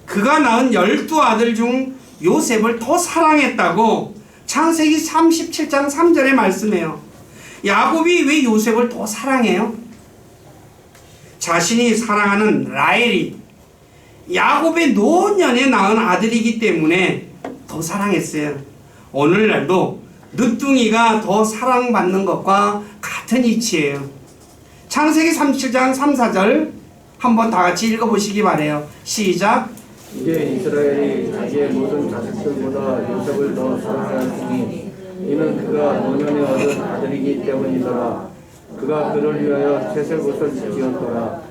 그가 낳은 12아들 중 요셉을 더 사랑했다고 창세기 37장 3절에 말씀해요. 야곱이 왜 요셉을 더 사랑해요? 자신이 사랑하는 라헬이 야곱의 노년에 낳은 아들이기 때문에 더 사랑했어요. 오늘날도 늦둥이가 더 사랑받는 것과 같은 이치예요. 창세기 37장 3, 4절 한번 다 같이 읽어보시기 바래요. 시작.
이제 이스라엘이 자기의 모든 자식들보다 요셉을 더 사랑하였으니 이는 그가 노년에 얻은 아들이기 때문이더라. 그가 그를 위하여 채색옷을 지었더라.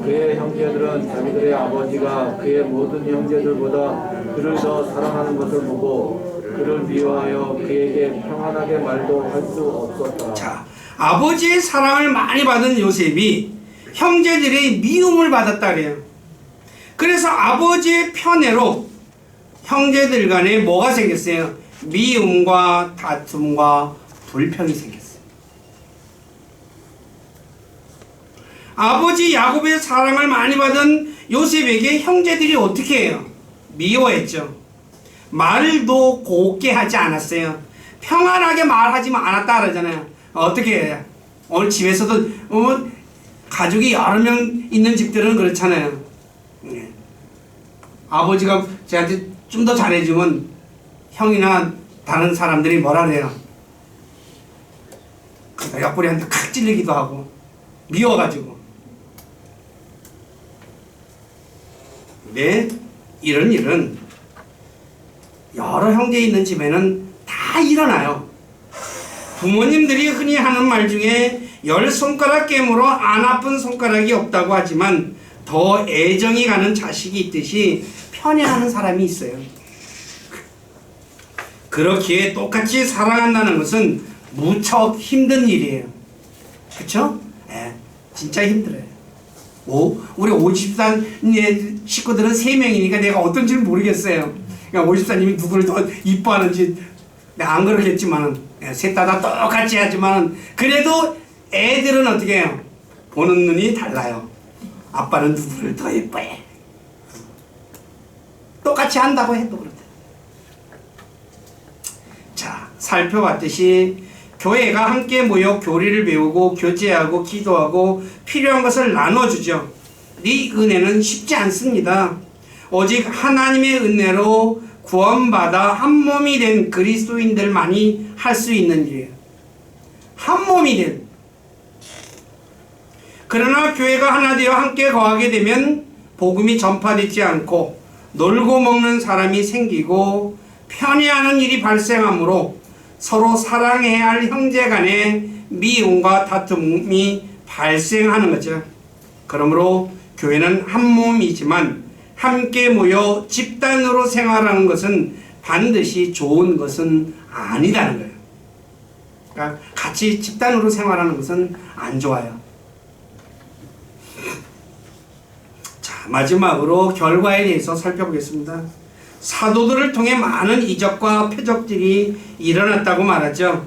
그의 형제들은 자기들의 아버지가 그의 모든 형제들보다 그를 더 사랑하는 것을 보고 그를 미워하여 그에게 평안하게 말도 할 수 없었더라.
자, 아버지의 사랑을 많이 받은 요셉이 형제들의 미움을 받았다 그래요. 그래서 아버지의 편애로 형제들 간에 뭐가 생겼어요? 미움과 다툼과 불평이 생겼어요. 아버지 야곱의 사랑을 많이 받은 요셉에게 형제들이 어떻게 해요? 미워했죠. 말도 곱게 하지 않았어요. 평안하게 말하지만 않았다 그러잖아요. 어떻게 해요? 오늘 집에서도 가족이 여러 명 있는 집들은 그렇잖아요. 아버지가 저한테 좀 더 잘해주면 형이나 다른 사람들이 뭐라 그래요? 옆구리한테 칵 찔리기도 하고 미워가지고. 네, 이런 일은 여러 형제 있는 집에는 다 일어나요. 부모님들이 흔히 하는 말 중에 10손가락 깨물어 안 아픈 손가락이 없다고 하지만 더 애정이 가는 자식이 있듯이 편애하는 사람이 있어요. 그렇기에 똑같이 사랑한다는 것은 무척 힘든 일이에요. 그쵸? 네, 진짜 힘들어요. 우리 54의 식구들은 3명이니까 내가 어떤지는 모르겠어요. 그러니까 54님이 누구를 더 이뻐하는지 내가 안 그러겠지만 셋 다 똑같이 하지만 그래도 애들은 어떻게 해요? 보는 눈이 달라요. 아빠는 누구를 더 예뻐해. 똑같이 한다고 해도 그렇다. 자, 살펴봤듯이 교회가 함께 모여 교리를 배우고 교제하고 기도하고 필요한 것을 나눠주죠. 이 은혜는 쉽지 않습니다. 오직 하나님의 은혜로 구원받아 한 몸이 된 그리스도인들만이 할 수 있는 일이에요. 한 몸이 된. 그러나 교회가 하나 되어 함께 거하게 되면 복음이 전파되지 않고 놀고 먹는 사람이 생기고 편애하는 일이 발생하므로 서로 사랑해야 할 형제 간의 미움과 다툼이 발생하는 거죠. 그러므로 교회는 한 몸이지만 함께 모여 집단으로 생활하는 것은 반드시 좋은 것은 아니라는 거예요. 그러니까 같이 집단으로 생활하는 것은 안 좋아요. 자, 마지막으로 결과에 대해서 살펴보겠습니다. 사도들을 통해 많은 이적과 표적들이 일어났다고 말하죠.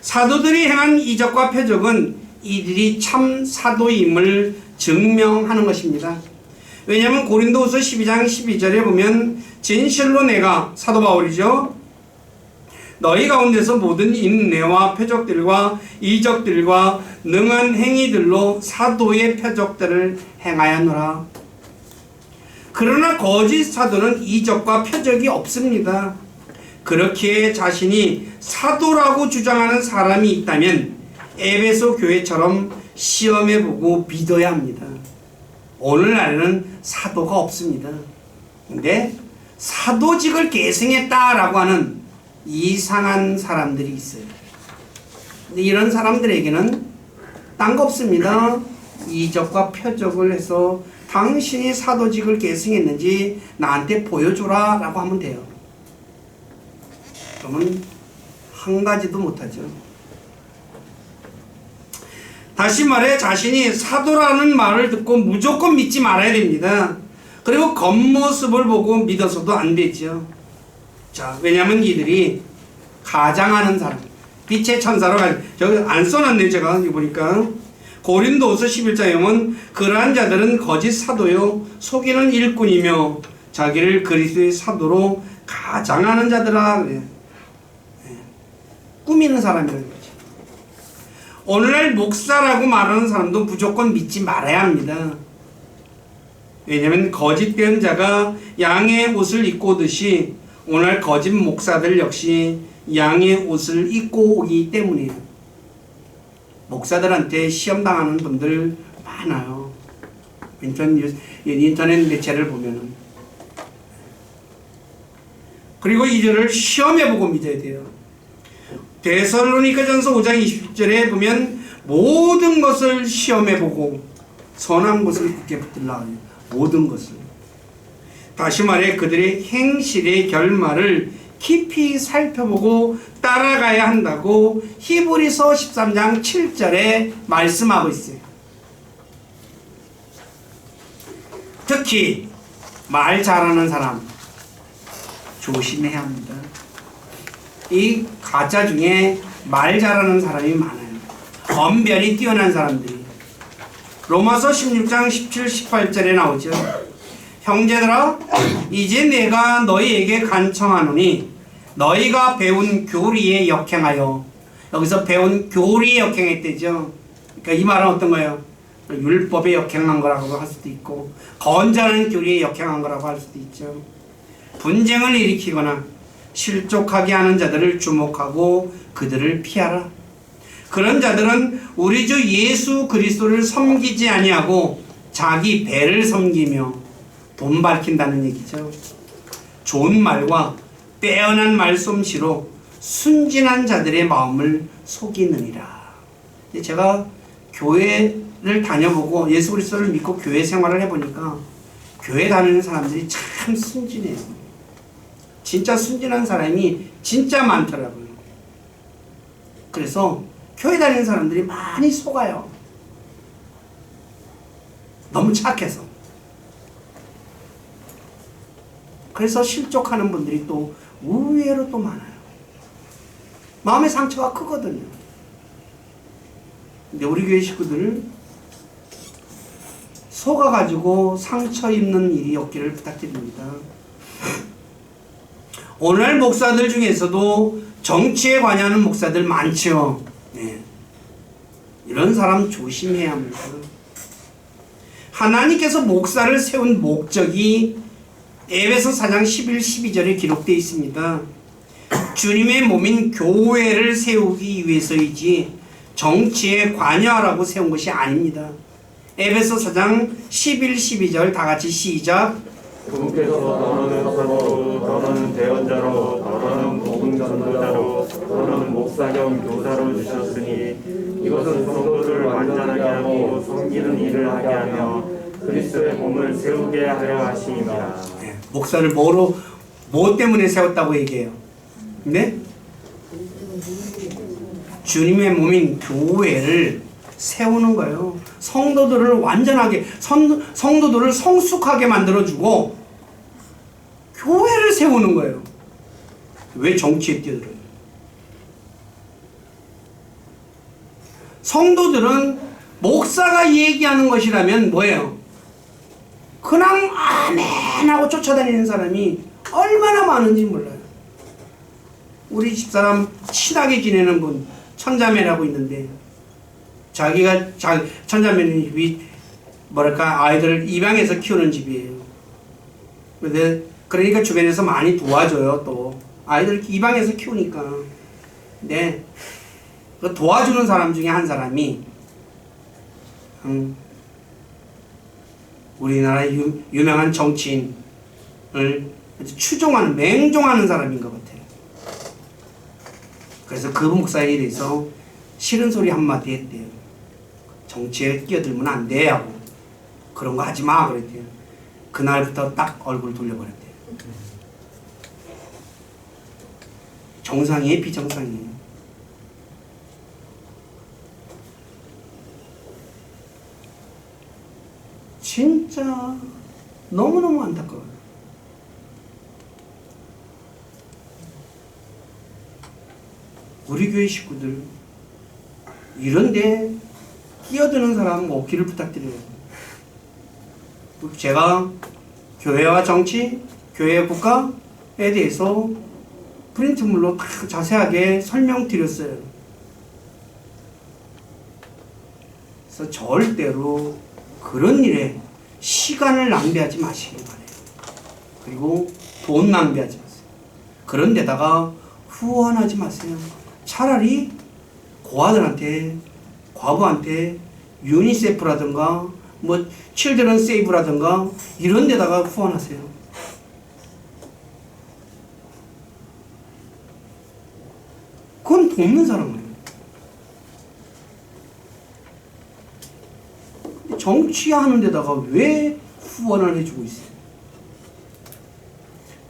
사도들이 행한 이적과 표적은 이들이 참 사도임을 증명하는 것입니다. 왜냐하면 고린도후서 12장 12절에 보면 진실로 내가 사도 바울이죠. 너희 가운데서 모든 인내와 표적들과 이적들과 능한 행위들로 사도의 표적들을 행하였노라. 그러나 거짓 사도는 이적과 표적이 없습니다. 그렇기에 자신이 사도라고 주장하는 사람이 있다면 에베소 교회처럼 시험해보고 믿어야 합니다. 오늘날에는 사도가 없습니다. 근데 사도직을 계승했다라고 하는 이상한 사람들이 있어요. 근데 이런 사람들에게는 딴 거 없습니다. 이적과 표적을 해서 당신이 사도직을 계승했는지 나한테 보여줘라 라고 하면 돼요. 그러면 한 가지도 못하죠. 다시 말해 자신이 사도라는 말을 듣고 무조건 믿지 말아야 됩니다. 그리고 겉모습을 보고 믿어서도 안 되죠. 자, 왜냐하면 이들이 가장하는 사람, 빛의 천사로 저기 안 써놨네요. 제가 여기 보니까 고린도후서 11장에 보면 그러한 자들은 거짓 사도요 속이는 일꾼이며 자기를 그리스도의 사도로 가장하는 자들아. 그래요. 꾸미는 사람이라는 거죠. 오늘날 목사라고 말하는 사람도 무조건 믿지 말아야 합니다. 왜냐하면 거짓된 자가 양의 옷을 입고 오듯이 오늘 거짓 목사들 역시 양의 옷을 입고 오기 때문이에요. 목사들한테 시험당하는 분들 많아요. 인터넷 매체를 보면은. 그리고 이들을 시험해보고 믿어야 돼요. 데살로니가전서 5장 20절에 보면 모든 것을 시험해보고 선한 것을 굳게 붙들라. 모든 것을. 다시 말해 그들의 행실의 결말을 깊이 살펴보고 따라가야 한다고 히브리서 13장 7절에 말씀하고 있어요. 특히 말 잘하는 사람 조심해야 합니다. 이 가짜 중에 말 잘하는 사람이 많아요. 언변이 뛰어난 사람들이. 로마서 16장 17, 18절에 나오죠. 형제들아 이제 내가 너희에게 간청하노니 너희가 배운 교리에 역행하여. 여기서 배운 교리에 역행했대죠. 그러니까 이 말은 어떤 거예요? 율법에 역행한 거라고 할 수도 있고 건전한 교리에 역행한 거라고 할 수도 있죠. 분쟁을 일으키거나 실족하게 하는 자들을 주목하고 그들을 피하라. 그런 자들은 우리 주 예수 그리스도를 섬기지 아니하고 자기 배를 섬기며 돈 밝힌다는 얘기죠. 좋은 말과 빼어난 말솜씨로 순진한 자들의 마음을 속이느니라. 제가 교회를 다녀보고 예수 그리스도를 믿고 교회 생활을 해보니까 교회 다니는 사람들이 참 순진해요. 진짜 순진한 사람이 진짜 많더라고요. 그래서 교회 다니는 사람들이 많이 속아요. 너무 착해서. 그래서 실족하는 분들이 또 의외로 또 많아요. 마음의 상처가 크거든요. 근데 우리 교회 식구들 속아가지고 상처 입는 일이 없기를 부탁드립니다. 오늘날 목사들 중에서도 정치에 관여하는 목사들 많죠. 네. 이런 사람 조심해야 합니다. 하나님께서 목사를 세운 목적이 에베소 4장 11, 12절에 기록되어 있습니다. 주님의 몸인 교회를 세우기 위해서이지 정치에 관여하라고 세운 것이 아닙니다. 에베소 4장 11, 12절 다 같이 시작.
주께서 너는 사도로, 너는 대언자로, 너는 복음 전도자로, 너는 목사 겸 교사로 주셨으니 이것은 성도들을 완전하게 하고 섬기는 일을 하게 하며 그리스도의 몸을 세우게 하려 하심이라.
목사를 뭐 때문에 세웠다고 얘기해요? 네? 주님의 몸인 교회를 세우는 거예요. 성도들을 완전하게, 성도들을 성숙하게 만들어주고 교회를 세우는 거예요. 왜 정치에 뛰어들어요? 성도들은 목사가 얘기하는 것이라면 뭐예요? 그냥 아멘 하고 쫓아다니는 사람이 얼마나 많은지 몰라요. 우리 집사람 친하게 지내는 분 천자매라고 있는데, 자기가 천자매는 집이 뭐랄까 아이들을 입양해서 키우는 집이에요. 근데 그러니까 주변에서 많이 도와줘요. 또 아이들 입양해서 키우니까. 네, 그 도와주는 사람 중에 한 사람이 우리나라 유명한 정치인을 추종하는, 맹종하는 사람인 것 같아요. 그래서 그 목사에 대해서 싫은 소리 한마디 했대요. 정치에 끼어들면 안 돼 하고, 그런 거 하지 마 그랬대요. 그날부터 딱 얼굴 돌려버렸대요. 정상이에요, 비정상이에요? 진짜 너무너무 안타까워요. 우리 교회 식구들 이런데 끼어드는 사람 없기를 부탁드려요. 제가 교회와 정치, 교회 국가에 대해서 프린트물로 다 자세하게 설명드렸어요. 그래서 절대로 그런 일에 시간을 낭비하지 마시기 바래요. 그리고 돈 낭비하지 마세요. 그런 데다가 후원하지 마세요. 차라리 고아들한테, 과부한테 유니세프라든가 뭐 칠드런 세이브라든가 이런 데다가 후원하세요. 그건 돕는 사람이에요. 정치하는 데다가 왜 후원을 해주고 있어요?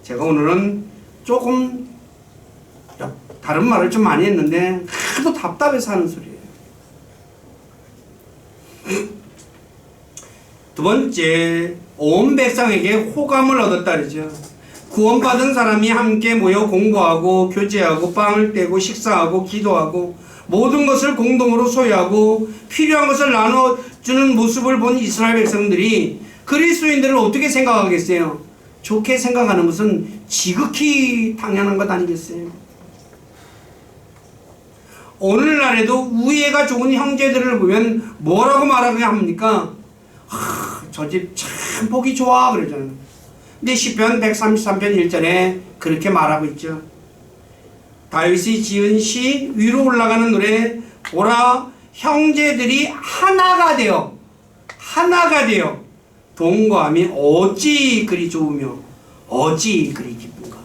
제가 오늘은 조금 다른 말을 좀 많이 했는데 하도 답답해서 하는 소리예요. 두 번째, 온 백성에게 호감을 얻었다 그러죠. 구원받은 사람이 함께 모여 공부하고 교제하고 빵을 떼고 식사하고 기도하고 모든 것을 공동으로 소유하고 필요한 것을 나눠주는 모습을 본 이스라엘 백성들이 그리스도인들을 어떻게 생각하겠어요? 좋게 생각하는 것은 지극히 당연한 것 아니겠어요? 오늘날에도 우애가 좋은 형제들을 보면 뭐라고 말하게 합니까? 저 집 참 보기 좋아 그러잖아요. 근데 시편 133편 1절에 그렇게 말하고 있죠. 다윗이 지은 시 위로 올라가는 노래, 보라 형제들이 하나가 되어 동거함이 어찌 그리 좋으며 어찌 그리 기쁜가.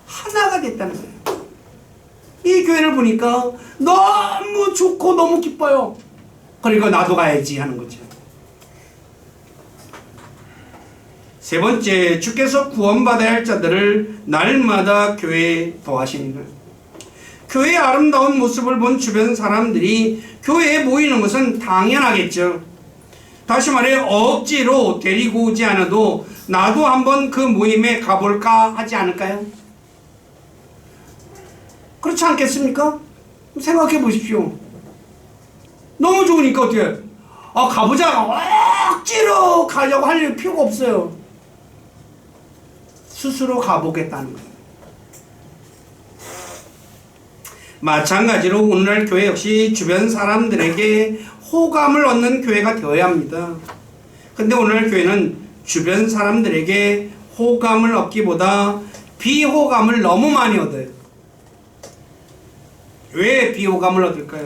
하나가 됐다는 거예요. 이 교회를 보니까 너무 좋고 너무 기뻐요. 그러니까 나도 가야지 하는 거죠. 세 번째, 주께서 구원받아야 할 자들을 날마다 교회에 더하시는 거예요. 교회의 아름다운 모습을 본 주변 사람들이 교회에 모이는 것은 당연하겠죠. 다시 말해 억지로 데리고 오지 않아도 나도 한번 그 모임에 가볼까 하지 않을까요? 그렇지 않겠습니까? 생각해 보십시오. 너무 좋으니까 어떻게 가보자 억지로 가려고 할 필요가 없어요. 스스로 가보겠다는 거예요. 마찬가지로 오늘날 교회 역시 주변 사람들에게 호감을 얻는 교회가 되어야 합니다. 근데 오늘날 교회는 주변 사람들에게 호감을 얻기보다 비호감을 너무 많이 얻어요. 왜 비호감을 얻을까요?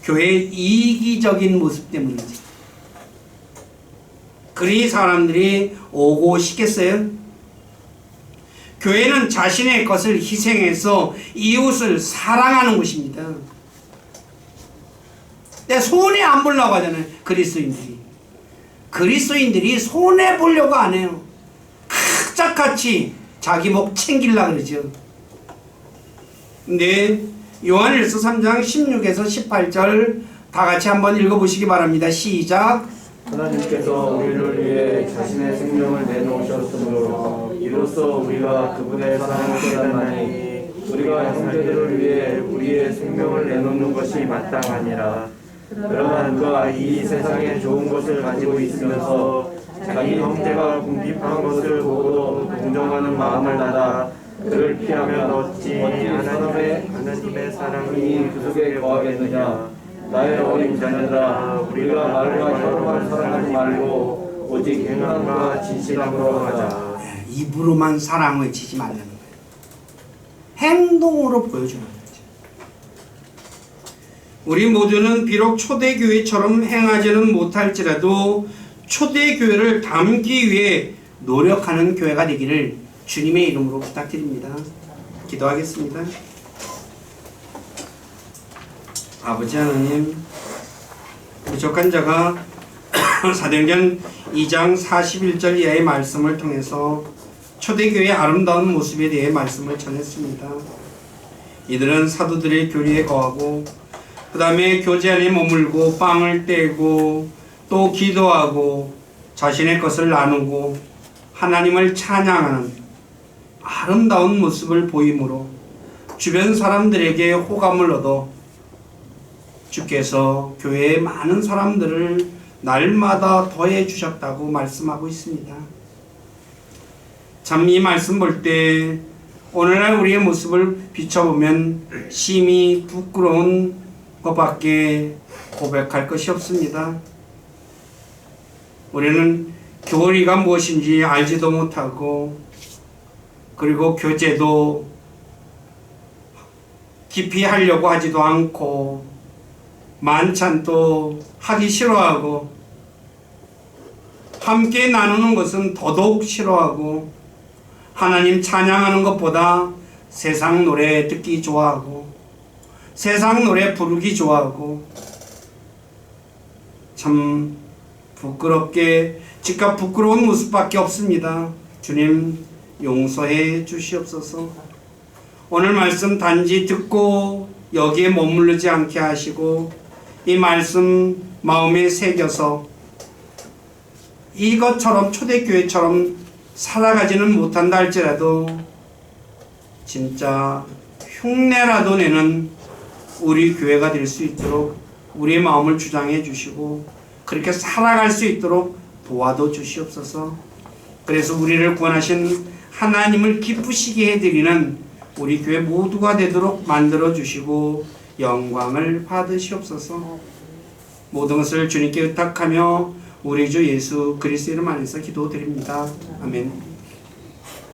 교회의 이기적인 모습 때문이지. 그리 사람들이 오고 싶겠어요? 교회는 자신의 것을 희생해서 이웃을 사랑하는 곳입니다. 근데 손해 안 보려고 하잖아요. 그리스도인들이 손해 보려고 안 해요. 악착같이 자기 목 챙기려고 그러죠. 근데 요한일서 3장 16에서 18절 다 같이 한번 읽어보시기 바랍니다. 시작.
하나님께서 우리를 위해 자신의 생명을 내놓으셨으므로 이로써 우리가 그분의 사랑을 깨닫나니 우리가 형제들을 위해 우리의 생명을 내놓는 것이 마땅하니라. 그러나 누가 이 세상에 좋은 것을 가지고 있으면서 자기 형제가 궁핍한 것을 보고도 동정하는 마음을 닫아 그를 피하면 어찌 하나님의 사랑이 그 속에 거하겠느냐. 나의 어린 자녀들아, 우리가 말과 혀로만 사랑하지 말고 오직 행함과 진실함으로 하자.
입으로만 사랑을 지지 말라는 거예요. 행동으로 보여주는 거죠. 우리 모두는 비록 초대교회처럼 행하지는 못할지라도 초대교회를 닮기 위해 노력하는 교회가 되기를 주님의 이름으로 부탁드립니다. 기도하겠습니다. 아버지 하나님, 부족한 자가 사도행전 2장 41절 이하의 말씀을 통해서 초대교회의 아름다운 모습에 대해 말씀을 전했습니다. 이들은 사도들의 교리에 거하고 그 다음에 교제 안에 머물고 빵을 떼고 또 기도하고 자신의 것을 나누고 하나님을 찬양하는 아름다운 모습을 보이므로 주변 사람들에게 호감을 얻어 주께서 교회에 많은 사람들을 날마다 더해 주셨다고 말씀하고 있습니다. 참 이 말씀 볼 때 오늘날 우리의 모습을 비춰보면 심히 부끄러운 것밖에 고백할 것이 없습니다. 우리는 교리가 무엇인지 알지도 못하고 그리고 교제도 깊이 하려고 하지도 않고 만찬도 하기 싫어하고 함께 나누는 것은 더더욱 싫어하고 하나님 찬양하는 것보다 세상 노래 듣기 좋아하고 세상 노래 부르기 좋아하고 참 부끄럽게 즉각 부끄러운 모습밖에 없습니다. 주님 용서해 주시옵소서. 오늘 말씀 단지 듣고 여기에 머무르지 않게 하시고 이 말씀 마음에 새겨서 이것처럼 초대교회처럼 살아가지는 못한다 할지라도 진짜 흉내라도 내는 우리 교회가 될 수 있도록 우리의 마음을 주장해 주시고 그렇게 살아갈 수 있도록 도와도 주시옵소서. 그래서 우리를 구원하신 하나님을 기쁘시게 해드리는 우리 교회 모두가 되도록 만들어 주시고 영광을 받으시옵소서. 모든 것을 주님께 의탁하며 우리 주 예수 그리스도 이름 안에서 기도드립니다. 아멘.